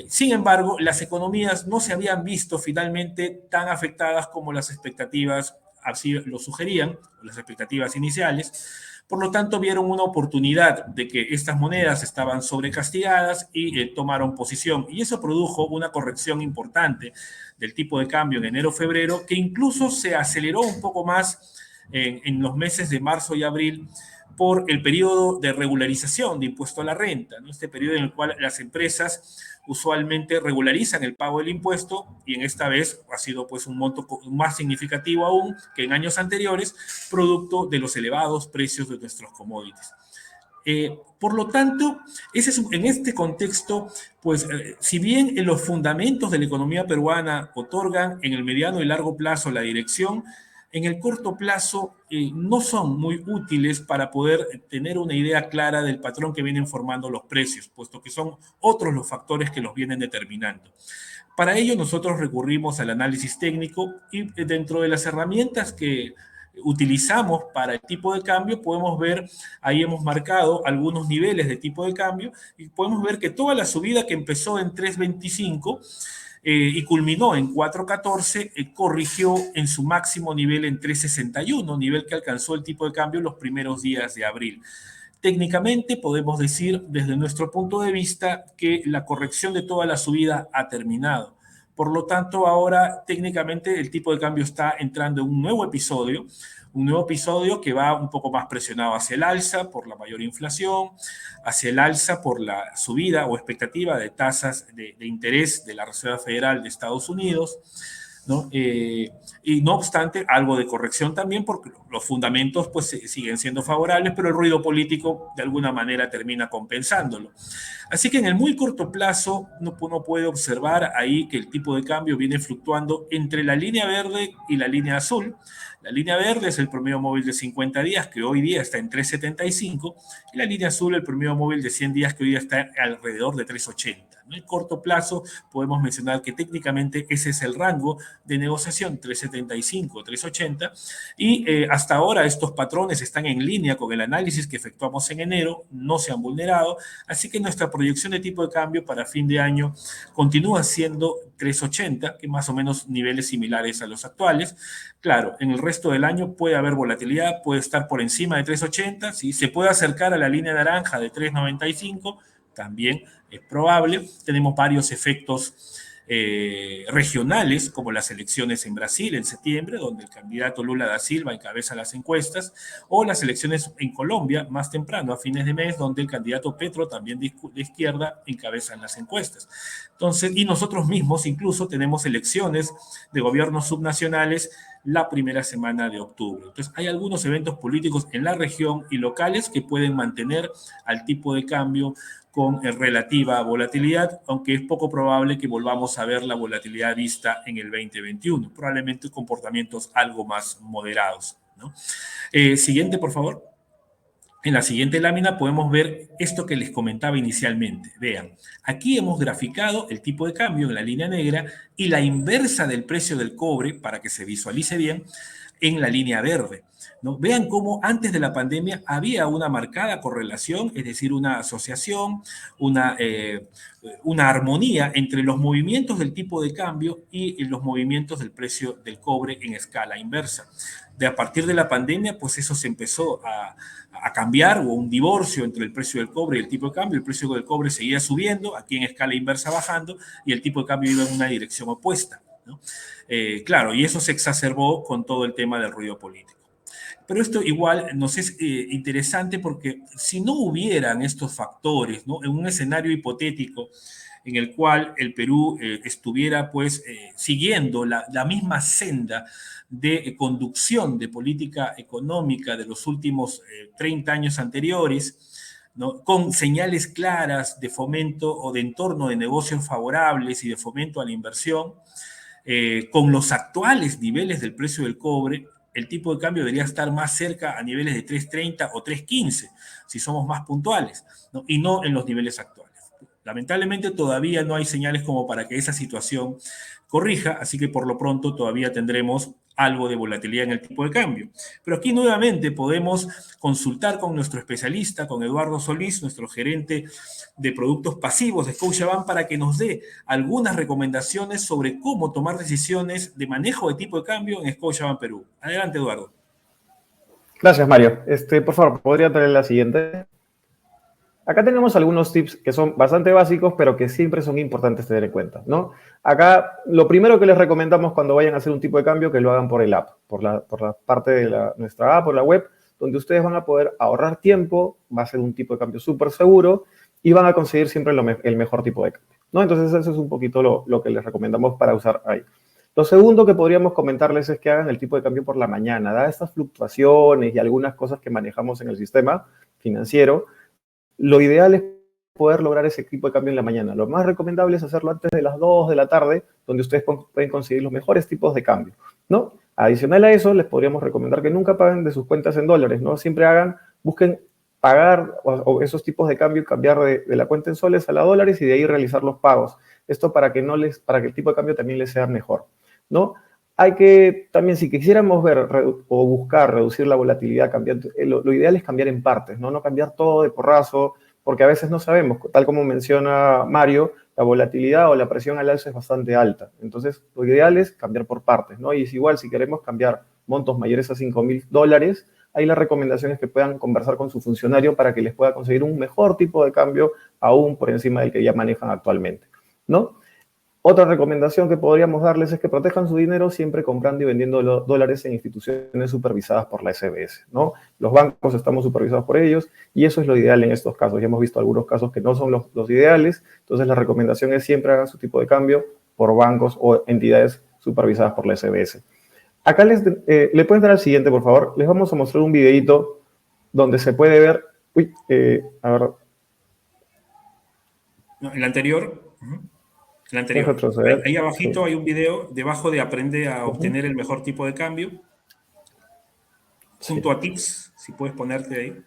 Sin embargo, las economías no se habían visto finalmente tan afectadas como las expectativas así lo sugerían, las expectativas iniciales. Por lo tanto, vieron una oportunidad de que estas monedas estaban sobrecastigadas y tomaron posición. Y eso produjo una corrección importante del tipo de cambio en enero-febrero, que incluso se aceleró un poco más en los meses de marzo y abril por el periodo de regularización de impuesto a la renta, ¿no? Este periodo en el cual las empresas usualmente regularizan el pago del impuesto, y en esta vez ha sido pues un monto más significativo aún que en años anteriores, producto de los elevados precios de nuestros commodities. Por lo tanto, en este contexto, pues si bien en los fundamentos de la economía peruana otorgan en el mediano y largo plazo la dirección, en el corto plazo no son muy útiles para poder tener una idea clara del patrón que vienen formando los precios, puesto que son otros los factores que los vienen determinando. Para ello nosotros recurrimos al análisis técnico y dentro de las herramientas que utilizamos para el tipo de cambio podemos ver, ahí hemos marcado algunos niveles de tipo de cambio y podemos ver que toda la subida que empezó en 3.25 y culminó en 4.14, corrigió en su máximo nivel en 3.61, nivel que alcanzó el tipo de cambio los primeros días de abril. Técnicamente podemos decir desde nuestro punto de vista que la corrección de toda la subida ha terminado. Por lo tanto, ahora técnicamente el tipo de cambio está entrando en un nuevo episodio que va un poco más presionado hacia el alza por la mayor inflación, hacia el alza por la subida o expectativa de tasas de interés de la Reserva Federal de Estados Unidos, ¿no? Y no obstante, algo de corrección también, porque los fundamentos pues siguen siendo favorables, pero el ruido político de alguna manera termina compensándolo. Así que en el muy corto plazo uno puede observar ahí que el tipo de cambio viene fluctuando entre la línea verde y la línea azul. La línea verde es el promedio móvil de 50 días, que hoy día está en 3.75, y la línea azul el promedio móvil de 100 días, que hoy día está alrededor de 3.80. En el corto plazo podemos mencionar que técnicamente ese es el rango de negociación, 3.75, 3.80, y hasta ahora estos patrones están en línea con el análisis que efectuamos en enero, no se han vulnerado, así que nuestra proyección de tipo de cambio para fin de año continúa siendo 3.80, que más o menos niveles similares a los actuales. Claro, en el resto del año puede haber volatilidad, puede estar por encima de 3.80, ¿sí? Se puede acercar a la línea naranja de 3.95, también es probable. Tenemos varios efectos regionales, como las elecciones en Brasil en septiembre, donde el candidato Lula da Silva encabeza las encuestas, o las elecciones en Colombia más temprano, a fines de mes, donde el candidato Petro, también de izquierda, encabeza las encuestas. Entonces, y nosotros mismos incluso tenemos elecciones de gobiernos subnacionales la primera semana de octubre. Entonces, hay algunos eventos políticos en la región y locales que pueden mantener al tipo de cambio con relativa volatilidad, aunque es poco probable que volvamos a ver la volatilidad vista en el 2021, probablemente comportamientos algo más moderados, ¿no? Siguiente, por favor. En la siguiente lámina podemos ver esto que les comentaba inicialmente. Vean, aquí hemos graficado el tipo de cambio en la línea negra y la inversa del precio del cobre, para que se visualice bien, en la línea verde, ¿no? Vean cómo antes de la pandemia había una marcada correlación, es decir, una asociación, una, eh, una armonía entre los movimientos del tipo de cambio y los movimientos del precio del cobre en escala inversa. A partir de la pandemia, pues eso se empezó a cambiar, hubo un divorcio entre el precio del cobre y el tipo de cambio. El precio del cobre seguía subiendo, aquí en escala inversa bajando, y el tipo de cambio iba en una dirección opuesta, ¿no? Claro, y eso se exacerbó con todo el tema del ruido político. Pero esto igual nos es interesante porque si no hubieran estos factores, ¿no? En un escenario hipotético en el cual el Perú estuviera pues siguiendo la misma senda de conducción de política económica de los últimos 30 años anteriores, ¿no? Con señales claras de fomento o de entorno de negocios favorables y de fomento a la inversión, con los actuales niveles del precio del cobre, el tipo de cambio debería estar más cerca a niveles de 3.30 o 3.15, si somos más puntuales, ¿no? Y no en los niveles actuales. Lamentablemente todavía no hay señales como para que esa situación corrija, así que por lo pronto todavía tendremos algo de volatilidad en el tipo de cambio. Pero aquí nuevamente podemos consultar con nuestro especialista, con Eduardo Solís, nuestro gerente de productos pasivos de Scotiabank, para que nos dé algunas recomendaciones sobre cómo tomar decisiones de manejo de tipo de cambio en Scotiabank Perú. Adelante, Eduardo. Gracias, Mario. Por favor, ¿podría traer la siguiente? Acá tenemos algunos tips que son bastante básicos, pero que siempre son importantes tener en cuenta, ¿no? Acá, lo primero que les recomendamos cuando vayan a hacer un tipo de cambio, que lo hagan por el app, por la parte de nuestra app, por la web, donde ustedes van a poder ahorrar tiempo, va a ser un tipo de cambio súper seguro y van a conseguir siempre el mejor tipo de cambio, ¿no? Entonces, eso es un poquito lo que les recomendamos para usar ahí. Lo segundo que podríamos comentarles es que hagan el tipo de cambio por la mañana. Dadas estas fluctuaciones y algunas cosas que manejamos en el sistema financiero, lo ideal es poder lograr ese tipo de cambio en la mañana. Lo más recomendable es hacerlo antes de las 2 de la tarde, donde ustedes pueden conseguir los mejores tipos de cambio, ¿no? Adicional a eso, les podríamos recomendar que nunca paguen de sus cuentas en dólares, ¿no? Siempre busquen pagar o esos tipos de cambio, cambiar de la cuenta en soles a la dólares y de ahí realizar los pagos. Esto para que el tipo de cambio también les sea mejor, ¿no? Hay que también, si quisiéramos ver o buscar reducir la volatilidad, lo ideal es cambiar en partes, ¿no? No cambiar todo de porrazo, porque a veces no sabemos, tal como menciona Mario, la volatilidad o la presión al alza es bastante alta. Entonces, lo ideal es cambiar por partes, ¿no? Y es igual, si queremos cambiar montos mayores a $5.000, ahí la recomendación es que puedan conversar con su funcionario para que les pueda conseguir un mejor tipo de cambio aún por encima del que ya manejan actualmente, ¿no? Otra recomendación que podríamos darles es que protejan su dinero siempre comprando y vendiendo dólares en instituciones supervisadas por la SBS, ¿no? Los bancos estamos supervisados por ellos y eso es lo ideal en estos casos. Ya hemos visto algunos casos que no son los ideales, entonces la recomendación es siempre hagan su tipo de cambio por bancos o entidades supervisadas por la SBS. Acá le pueden dar al siguiente, por favor. Les vamos a mostrar un videito donde se puede ver... a ver. No, el anterior. El anterior. Ahí abajito sí. Hay un video debajo de aprende a obtener el mejor tipo de cambio. Junto a tips, si puedes ponerte ahí.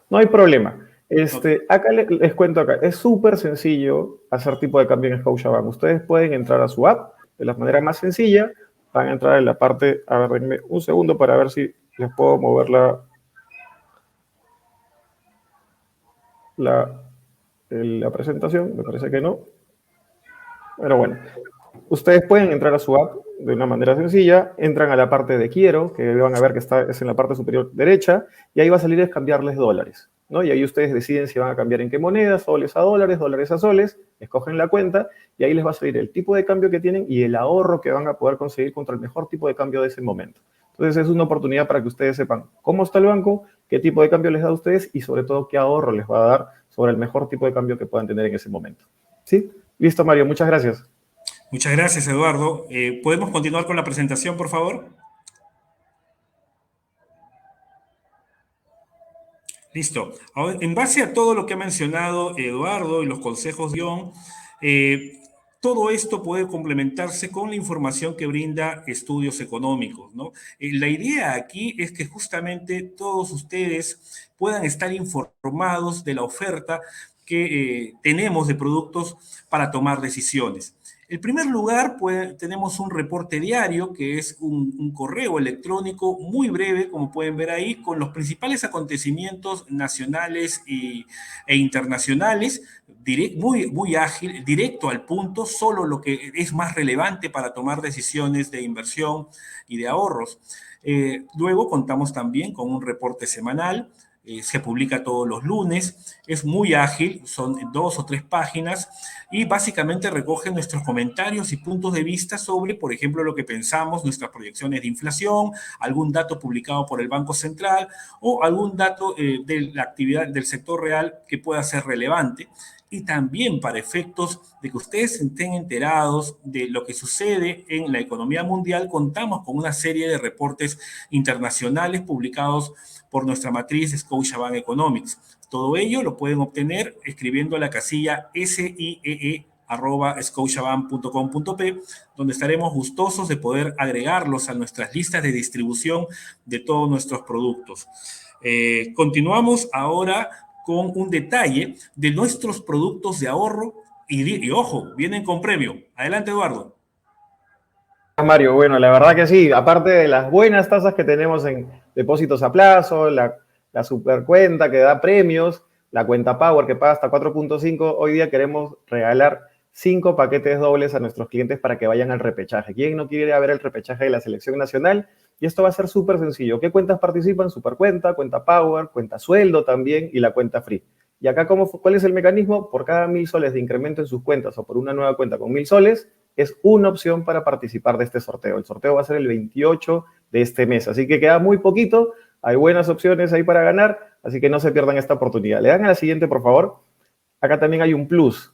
No hay problema. Okay. Acá les cuento acá. Es súper sencillo hacer tipo de cambio en Scotiabank. Ustedes pueden entrar a su app de la manera más sencilla. Van a entrar en la parte... A ver, denme un segundo para ver si les puedo mover la presentación. Me parece que no. Pero bueno, ustedes pueden entrar a su app de una manera sencilla, entran a la parte de quiero, que van a ver que es en la parte superior derecha, y ahí va a salir es cambiarles dólares, ¿no? Y ahí ustedes deciden si van a cambiar en qué moneda, soles a dólares, dólares a soles, escogen la cuenta, y ahí les va a salir el tipo de cambio que tienen y el ahorro que van a poder conseguir contra el mejor tipo de cambio de ese momento. Entonces es una oportunidad para que ustedes sepan cómo está el banco, qué tipo de cambio les da a ustedes y sobre todo qué ahorro les va a dar sobre el mejor tipo de cambio que puedan tener en ese momento. ¿Sí? Listo, Mario, muchas gracias. Muchas gracias, Eduardo. ¿Podemos continuar con la presentación, por favor? Listo. Ahora, en base a todo lo que ha mencionado Eduardo y los consejos de John, Todo esto puede complementarse con la información que brinda Estudios Económicos, ¿no? La idea aquí es que justamente todos ustedes puedan estar informados de la oferta que tenemos de productos para tomar decisiones. En primer lugar, tenemos un reporte diario, que es un correo electrónico muy breve, como pueden ver ahí, con los principales acontecimientos nacionales e internacionales, muy ágil, directo al punto, solo lo que es más relevante para tomar decisiones de inversión y de ahorros. Luego contamos también con un reporte semanal, se publica todos los lunes, es muy ágil, son 2 o 3 páginas y básicamente recoge nuestros comentarios y puntos de vista sobre, por ejemplo, lo que pensamos, nuestras proyecciones de inflación, algún dato publicado por el Banco Central o algún dato de la actividad del sector real que pueda ser relevante. Y también para efectos de que ustedes estén enterados de lo que sucede en la economía mundial, contamos con una serie de reportes internacionales publicados por nuestra matriz Scotiabank Economics. Todo ello lo pueden obtener escribiendo a la casilla siee@scotiabank.com.p, donde estaremos gustosos de poder agregarlos a nuestras listas de distribución de todos nuestros productos. Continuamos ahora con un detalle de nuestros productos de ahorro y ojo, vienen con premio. Adelante, Eduardo. Mario, bueno, la verdad que sí, aparte de las buenas tasas que tenemos en depósitos a plazo, la supercuenta que da premios, la cuenta Power que paga hasta 4.5, hoy día queremos regalar 5 paquetes dobles a nuestros clientes para que vayan al repechaje. ¿Quién no quiere ir a ver el repechaje de la selección nacional? Y esto va a ser súper sencillo. ¿Qué cuentas participan? Supercuenta, cuenta Power, cuenta sueldo también y la cuenta free. Y acá, ¿cuál es el mecanismo? Por cada 1.000 soles de incremento en sus cuentas o por una nueva cuenta con 1.000 soles, es una opción para participar de este sorteo. El sorteo va a ser el 28 de este mes, así que queda muy poquito. Hay buenas opciones ahí para ganar, así que no se pierdan esta oportunidad. Le dan a la siguiente, por favor. Acá también hay un plus.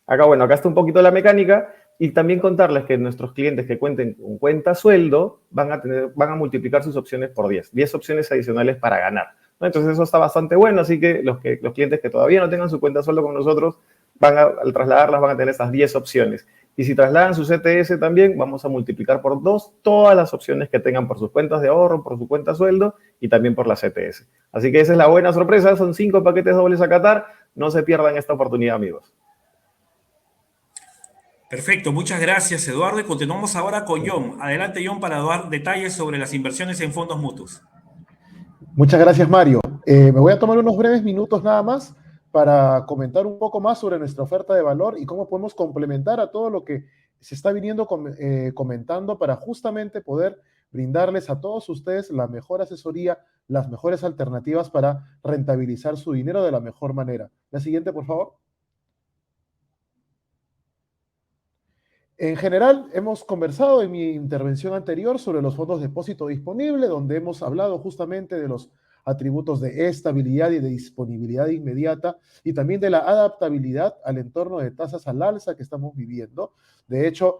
Acá, bueno, acá está un poquito la mecánica y también contarles que nuestros clientes que cuenten con cuenta sueldo van a multiplicar sus opciones por 10. 10 opciones adicionales para ganar, ¿no? Entonces eso está bastante bueno, así que los clientes que todavía no tengan su cuenta sueldo con nosotros, al trasladarlas van a tener esas 10 opciones. Y si trasladan su CTS también, vamos a multiplicar por 2 todas las opciones que tengan por sus cuentas de ahorro, por su cuenta sueldo y también por la CTS. Así que esa es la buena sorpresa, son 5 paquetes dobles a Qatar. No se pierdan esta oportunidad, amigos. Perfecto, muchas gracias, Eduardo. Y continuamos ahora con John. Adelante, John, para dar detalles sobre las inversiones en fondos mutuos. Muchas gracias, Mario. Me voy a tomar unos breves minutos nada más para comentar un poco más sobre nuestra oferta de valor y cómo podemos complementar a todo lo que se está viniendo comentando para justamente poder brindarles a todos ustedes la mejor asesoría, las mejores alternativas para rentabilizar su dinero de la mejor manera. La siguiente, por favor. En general, hemos conversado en mi intervención anterior sobre los fondos de depósito disponible, donde hemos hablado justamente de los atributos de estabilidad y de disponibilidad inmediata y también de la adaptabilidad al entorno de tasas al alza que estamos viviendo. De hecho,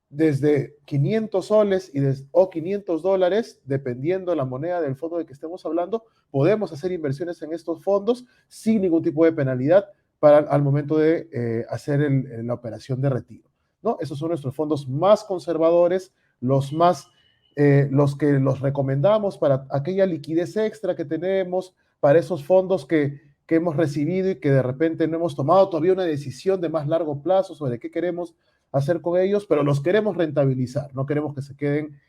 desde 500 soles o 500 dólares, dependiendo de la moneda del fondo de que estemos hablando, podemos hacer inversiones en estos fondos sin ningún tipo de penalidad al momento de hacer la operación de retiro, ¿no? Esos son nuestros fondos más conservadores, los que los recomendamos para aquella liquidez extra que tenemos, para esos fondos que hemos recibido y que de repente no hemos tomado todavía una decisión de más largo plazo sobre qué queremos hacer con ellos, pero los queremos rentabilizar, no queremos que se queden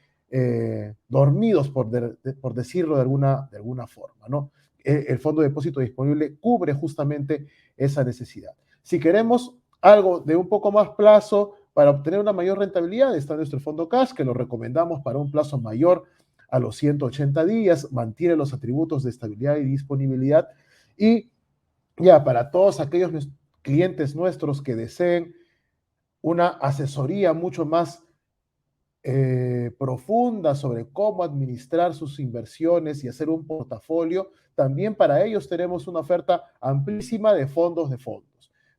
dormidos, por decirlo de alguna forma, ¿no? El fondo de depósito disponible cubre justamente esa necesidad. Si queremos algo de un poco más plazo para obtener una mayor rentabilidad, está nuestro fondo cash, que lo recomendamos para un plazo mayor a los 180 días, mantiene los atributos de estabilidad y disponibilidad, y ya para todos aquellos clientes nuestros que deseen una asesoría mucho más profunda sobre cómo administrar sus inversiones y hacer un portafolio, también para ellos tenemos una oferta amplísima de fondos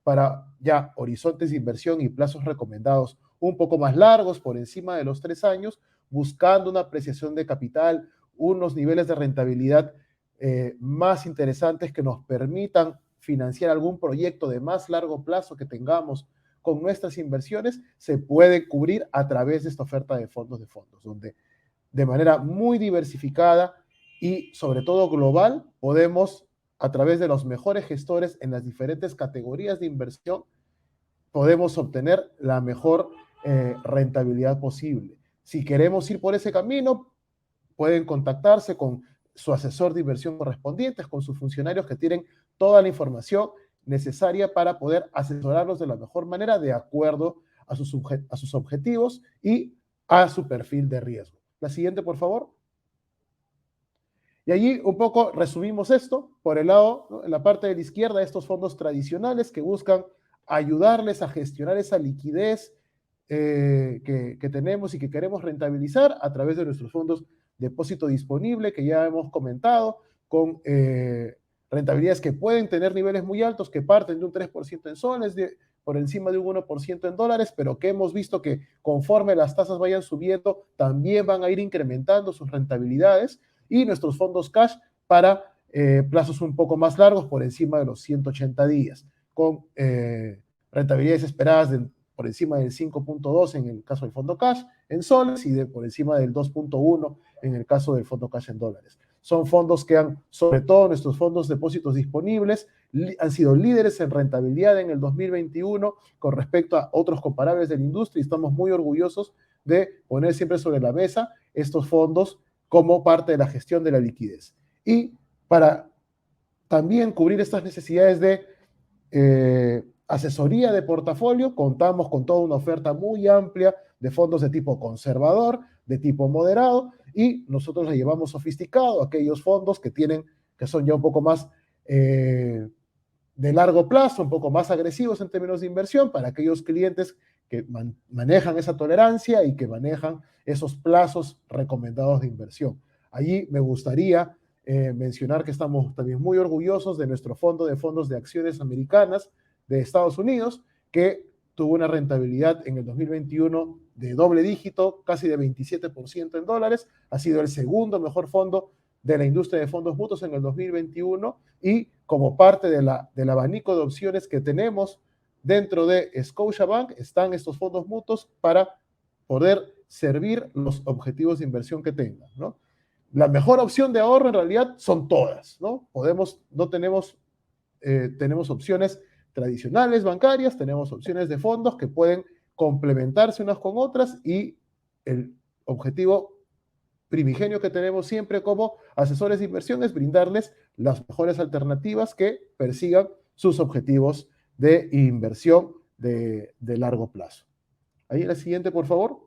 para ya horizontes de inversión y plazos recomendados un poco más largos, por encima de los 3 años, buscando una apreciación de capital, unos niveles de rentabilidad más interesantes que nos permitan financiar algún proyecto de más largo plazo que tengamos con nuestras inversiones se puede cubrir a través de esta oferta de fondos, donde de manera muy diversificada y sobre todo global podemos, a través de los mejores gestores en las diferentes categorías de inversión, podemos obtener la mejor rentabilidad posible. Si queremos ir por ese camino, pueden contactarse con su asesor de inversión correspondiente, con sus funcionarios que tienen toda la información necesaria para poder asesorarlos de la mejor manera de acuerdo a sus objetivos y a su perfil de riesgo. La siguiente, por favor. Y allí un poco resumimos esto por el lado, ¿no? En la parte de la izquierda, estos fondos tradicionales que buscan ayudarles a gestionar esa liquidez que tenemos y que queremos rentabilizar a través de nuestros fondos depósito disponible, que ya hemos comentado, con rentabilidades que pueden tener niveles muy altos, que parten de un 3% en soles, por encima de un 1% en dólares, pero que hemos visto que conforme las tasas vayan subiendo, también van a ir incrementando sus rentabilidades, y nuestros fondos cash para plazos un poco más largos, por encima de los 180 días, con rentabilidades esperadas por encima del 5.2 en el caso del fondo cash en soles y por encima del 2.1 en el caso del fondo cash en dólares. Son fondos que sobre todo nuestros fondos depósitos disponibles, han sido líderes en rentabilidad en el 2021 con respecto a otros comparables de la industria, y estamos muy orgullosos de poner siempre sobre la mesa estos fondos como parte de la gestión de la liquidez. Y para también cubrir estas necesidades de asesoría de portafolio, contamos con toda una oferta muy amplia de fondos de tipo conservador, de tipo moderado, y nosotros les llevamos sofisticado aquellos fondos que son ya un poco más de largo plazo, un poco más agresivos en términos de inversión, para aquellos clientes que manejan esa tolerancia y que manejan esos plazos recomendados de inversión. Allí me gustaría mencionar que estamos también muy orgullosos de nuestro fondo de fondos de acciones americanas de Estados Unidos, que tuvo una rentabilidad en el 2021 de doble dígito, casi de 27% en dólares, ha sido el segundo mejor fondo de la industria de fondos mutuos en el 2021, y como parte del abanico de opciones que tenemos dentro de Scotiabank están estos fondos mutuos para poder servir los objetivos de inversión que tengan, ¿no? La mejor opción de ahorro en realidad son todas, ¿no? Tenemos opciones tradicionales bancarias, tenemos opciones de fondos que pueden complementarse unas con otras, y el objetivo primigenio que tenemos siempre como asesores de inversión es brindarles las mejores alternativas que persigan sus objetivos de inversión de largo plazo. Ahí la siguiente, por favor.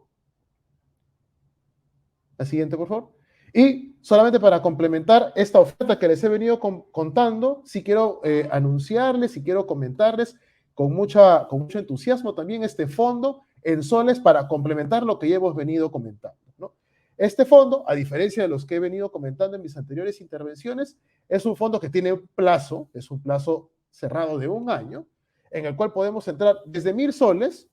La siguiente, por favor. Y solamente para complementar esta oferta que les he venido contando, sí quiero anunciarles y quiero comentarles con mucho entusiasmo también este fondo en soles para complementar lo que ya hemos venido comentando, ¿no? Este fondo, a diferencia de los que he venido comentando en mis anteriores intervenciones, es un fondo que tiene es un plazo cerrado de un año, en el cual podemos entrar desde 1,000 soles,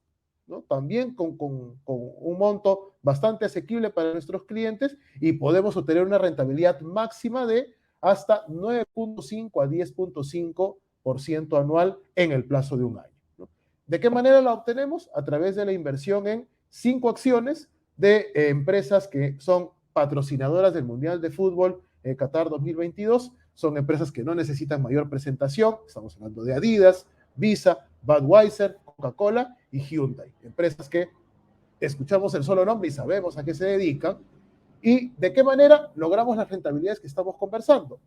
¿no? También con un monto bastante asequible para nuestros clientes, y podemos obtener una rentabilidad máxima de hasta 9.5 a 10.5% anual en el plazo de un año, ¿no? ¿De qué manera la obtenemos? A través de la inversión en 5 acciones de empresas que son patrocinadoras del Mundial de Fútbol Qatar 2022. Son empresas que no necesitan mayor presentación. Estamos hablando de Adidas, Visa, Budweiser, Coca-Cola y Hyundai. Empresas que escuchamos el solo nombre y sabemos a qué se dedican. ¿Y de qué manera logramos las rentabilidades que estamos conversando?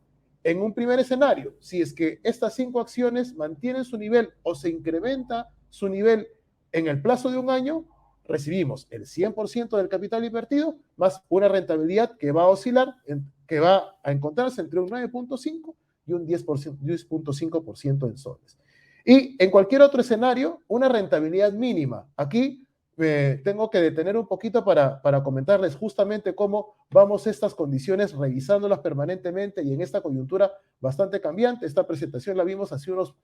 En un primer escenario, si es que estas 5 acciones mantienen su nivel o se incrementa su nivel en el plazo de un año, recibimos el 100% del capital invertido más una rentabilidad que va a oscilar, que va a encontrarse entre un 9.5 y un 10.5% en soles. Y en cualquier otro escenario, una rentabilidad mínima. Aquí tengo que detener un poquito para comentarles justamente cómo vamos estas condiciones, revisándolas permanentemente y en esta coyuntura bastante cambiante. Esta presentación la vimos hace unos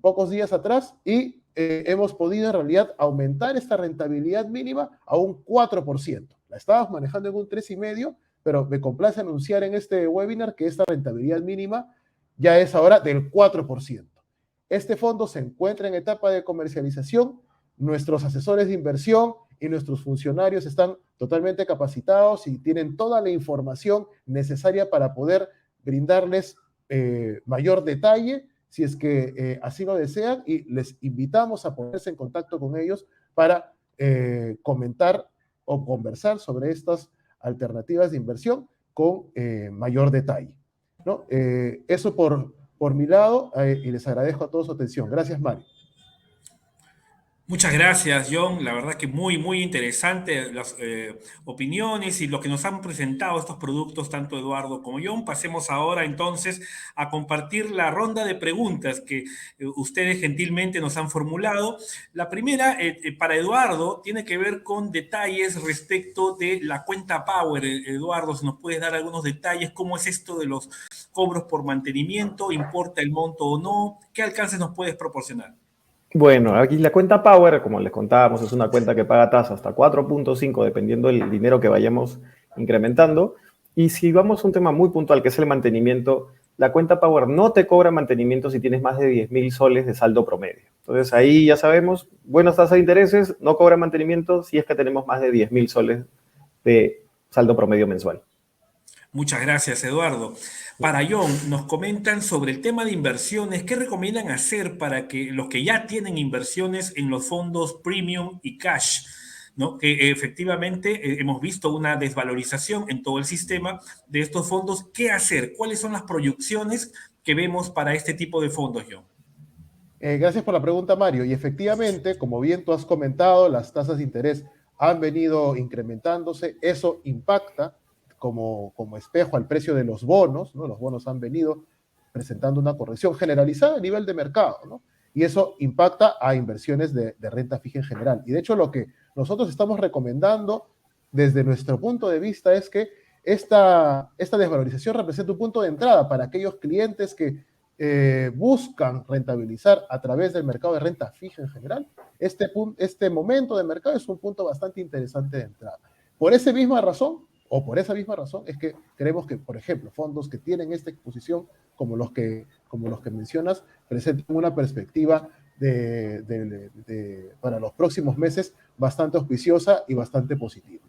pocos días atrás, y hemos podido en realidad aumentar esta rentabilidad mínima a un 4%. La estábamos manejando en un 3,5%, pero me complace anunciar en este webinar que esta rentabilidad mínima ya es ahora del 4%. Este fondo se encuentra en etapa de comercialización. Nuestros asesores de inversión y nuestros funcionarios están totalmente capacitados y tienen toda la información necesaria para poder brindarles mayor detalle si es que así lo desean, y les invitamos a ponerse en contacto con ellos para comentar o conversar sobre estas alternativas de inversión con mayor detalle, ¿no? Eso por mi lado, y les agradezco a todos su atención. Gracias, Mario. Muchas gracias, John. La verdad que muy interesante las opiniones y lo que nos han presentado estos productos, tanto Eduardo como John. Pasemos ahora entonces a compartir la ronda de preguntas que ustedes gentilmente nos han formulado. La primera, para Eduardo, tiene que ver con detalles respecto de la cuenta Power. Eduardo, si nos puedes dar algunos detalles, ¿cómo es esto de los cobros por mantenimiento? ¿Importa el monto o no? ¿Qué alcances nos puedes proporcionar? Bueno, aquí la cuenta Power, como les contábamos, es una cuenta que paga tasa hasta 4.5, dependiendo del dinero que vayamos incrementando. Y si vamos a un tema muy puntual, que es el mantenimiento, la cuenta Power no te cobra mantenimiento si tienes más de 10.000 soles de saldo promedio. Entonces ahí ya sabemos, buenas tasas de intereses, no cobra mantenimiento si es que tenemos más de 10.000 soles de saldo promedio mensual. Muchas gracias, Eduardo. Para John, nos comentan sobre el tema de inversiones. ¿Qué recomiendan hacer para que los que ya tienen inversiones en los fondos premium y cash, ¿no? Que efectivamente hemos visto una desvalorización en todo el sistema de estos fondos? ¿Qué hacer? ¿Cuáles son las proyecciones que vemos para este tipo de fondos, John? Gracias por la pregunta, Mario. Y efectivamente, como bien tú has comentado, las tasas de interés han venido incrementándose. Eso impacta como espejo al precio de los bonos, ¿no? Los bonos han venido presentando una corrección generalizada a nivel de mercado, ¿no? Y eso impacta a inversiones de renta fija en general. Y de hecho, lo que nosotros estamos recomendando desde nuestro punto de vista es que esta desvalorización representa un punto de entrada para aquellos clientes que buscan rentabilizar a través del mercado de renta fija en general. Este momento de mercado es un punto bastante interesante de entrada. Por esa misma razón es que creemos que, por ejemplo, fondos que tienen esta exposición, como los que mencionas, presentan una perspectiva para los próximos meses bastante auspiciosa y bastante positiva.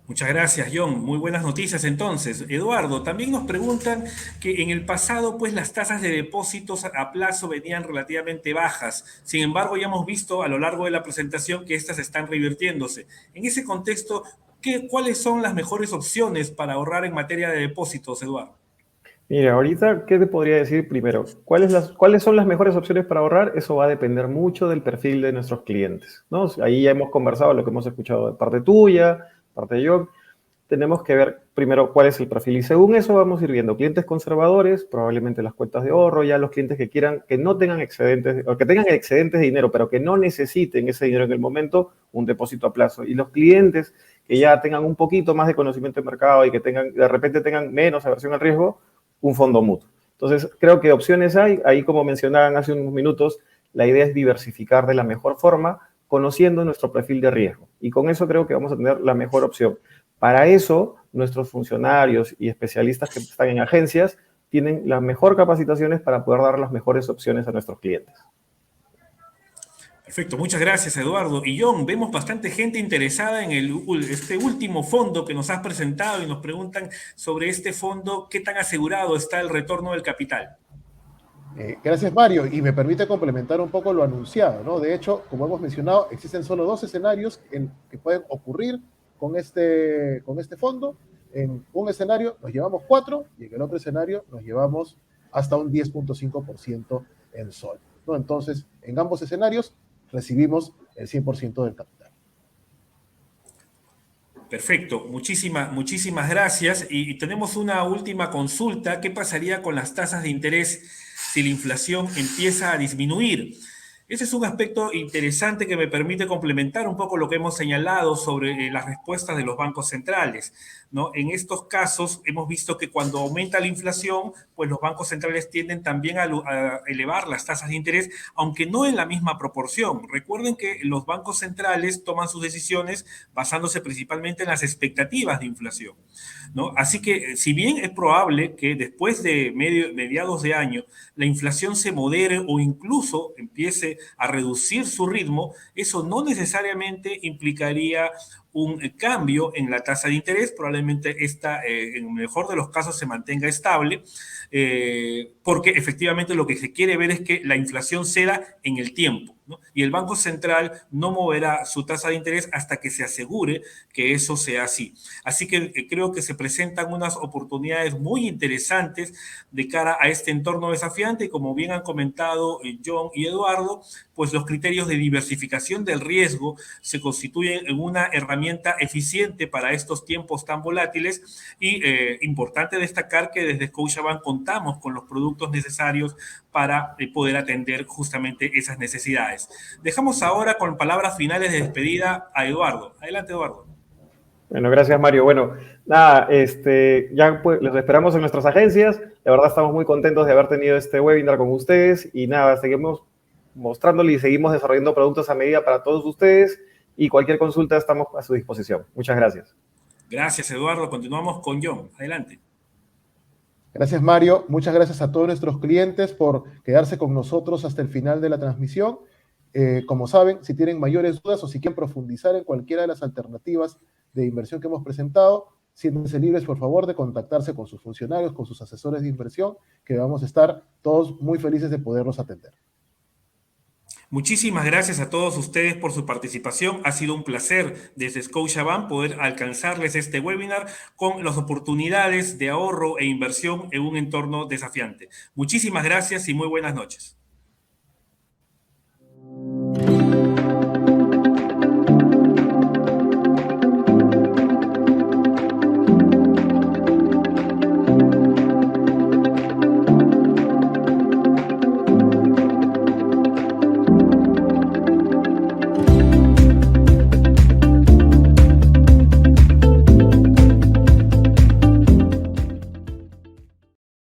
Muchas gracias, John. Muy buenas noticias entonces. Eduardo, también nos preguntan que en el pasado, pues las tasas de depósitos a plazo venían relativamente bajas. Sin embargo, ya hemos visto a lo largo de la presentación que estas están revirtiéndose. En ese contexto, ¿cuáles son las mejores opciones para ahorrar en materia de depósitos, Eduardo? Mira, ahorita, ¿qué te podría decir primero? ¿Cuáles son las mejores opciones para ahorrar? Eso va a depender mucho del perfil de nuestros clientes, ¿no? Ahí ya hemos conversado lo que hemos escuchado de parte tuya, parte de yo. Tenemos que ver primero cuál es el perfil y según eso vamos a ir viendo clientes conservadores, probablemente las cuentas de ahorro, ya los clientes que no tengan excedentes o que tengan excedentes de dinero, pero que no necesiten ese dinero en el momento, un depósito a plazo. Y los clientes que ya tengan un poquito más de conocimiento de mercado y que de repente tengan menos aversión al riesgo, un fondo mutuo. Entonces, creo que opciones hay. Ahí, como mencionaban hace unos minutos, la idea es diversificar de la mejor forma, conociendo nuestro perfil de riesgo. Y con eso creo que vamos a tener la mejor opción. Para eso, nuestros funcionarios y especialistas que están en agencias tienen las mejores capacitaciones para poder dar las mejores opciones a nuestros clientes. Perfecto, muchas gracias, Eduardo. Y John, vemos bastante gente interesada en este último fondo que nos has presentado y nos preguntan sobre este fondo, ¿qué tan asegurado está el retorno del capital? Gracias, Mario, y me permite complementar un poco lo anunciado, ¿no? De hecho, como hemos mencionado, existen solo 2 escenarios que pueden ocurrir con este fondo. En un escenario nos llevamos 4 y en el otro escenario nos llevamos hasta un 10.5% en sol, ¿no? Entonces, en ambos escenarios recibimos el 100% del capital. Perfecto, muchísimas gracias. Y tenemos una última consulta. ¿Qué pasaría con las tasas de interés si la inflación empieza a disminuir? Ese es un aspecto interesante que me permite complementar un poco lo que hemos señalado sobre las respuestas de los bancos centrales, ¿no? En estos casos hemos visto que cuando aumenta la inflación, pues los bancos centrales tienden también a elevar las tasas de interés, aunque no en la misma proporción. Recuerden que los bancos centrales toman sus decisiones basándose principalmente en las expectativas de inflación, ¿no? Así que si bien es probable que después de mediados de año la inflación se modere o incluso empiece a reducir su ritmo, eso no necesariamente implicaría un cambio en la tasa de interés, probablemente esta, en el mejor de los casos, se mantenga estable, porque efectivamente lo que se quiere ver es que la inflación ceda en el tiempo, ¿no? Y el Banco Central no moverá su tasa de interés hasta que se asegure que eso sea así. Así que creo que se presentan unas oportunidades muy interesantes de cara a este entorno desafiante y como bien han comentado John y Eduardo, pues los criterios de diversificación del riesgo se constituyen en una herramienta eficiente para estos tiempos tan volátiles y importante destacar que desde Scotiabank contamos con los productos necesarios para poder atender justamente esas necesidades. Dejamos ahora con palabras finales de despedida a Eduardo. Adelante, Eduardo. Bueno, gracias Mario. Bueno, nada, ya pues, los esperamos en nuestras agencias. La verdad estamos muy contentos de haber tenido este webinar con ustedes y nada, seguimos mostrándole y seguimos desarrollando productos a medida para todos ustedes y cualquier consulta estamos a su disposición. Muchas gracias. Gracias, Eduardo. Continuamos con John. Adelante. Gracias, Mario. Muchas gracias a todos nuestros clientes por quedarse con nosotros hasta el final de la transmisión. Como saben, si tienen mayores dudas o si quieren profundizar en cualquiera de las alternativas de inversión que hemos presentado, siéntense libres, por favor, de contactarse con sus funcionarios, con sus asesores de inversión, que vamos a estar todos muy felices de poderlos atender. Muchísimas gracias a todos ustedes por su participación. Ha sido un placer desde Scotiabank poder alcanzarles este webinar con las oportunidades de ahorro e inversión en un entorno desafiante. Muchísimas gracias y muy buenas noches.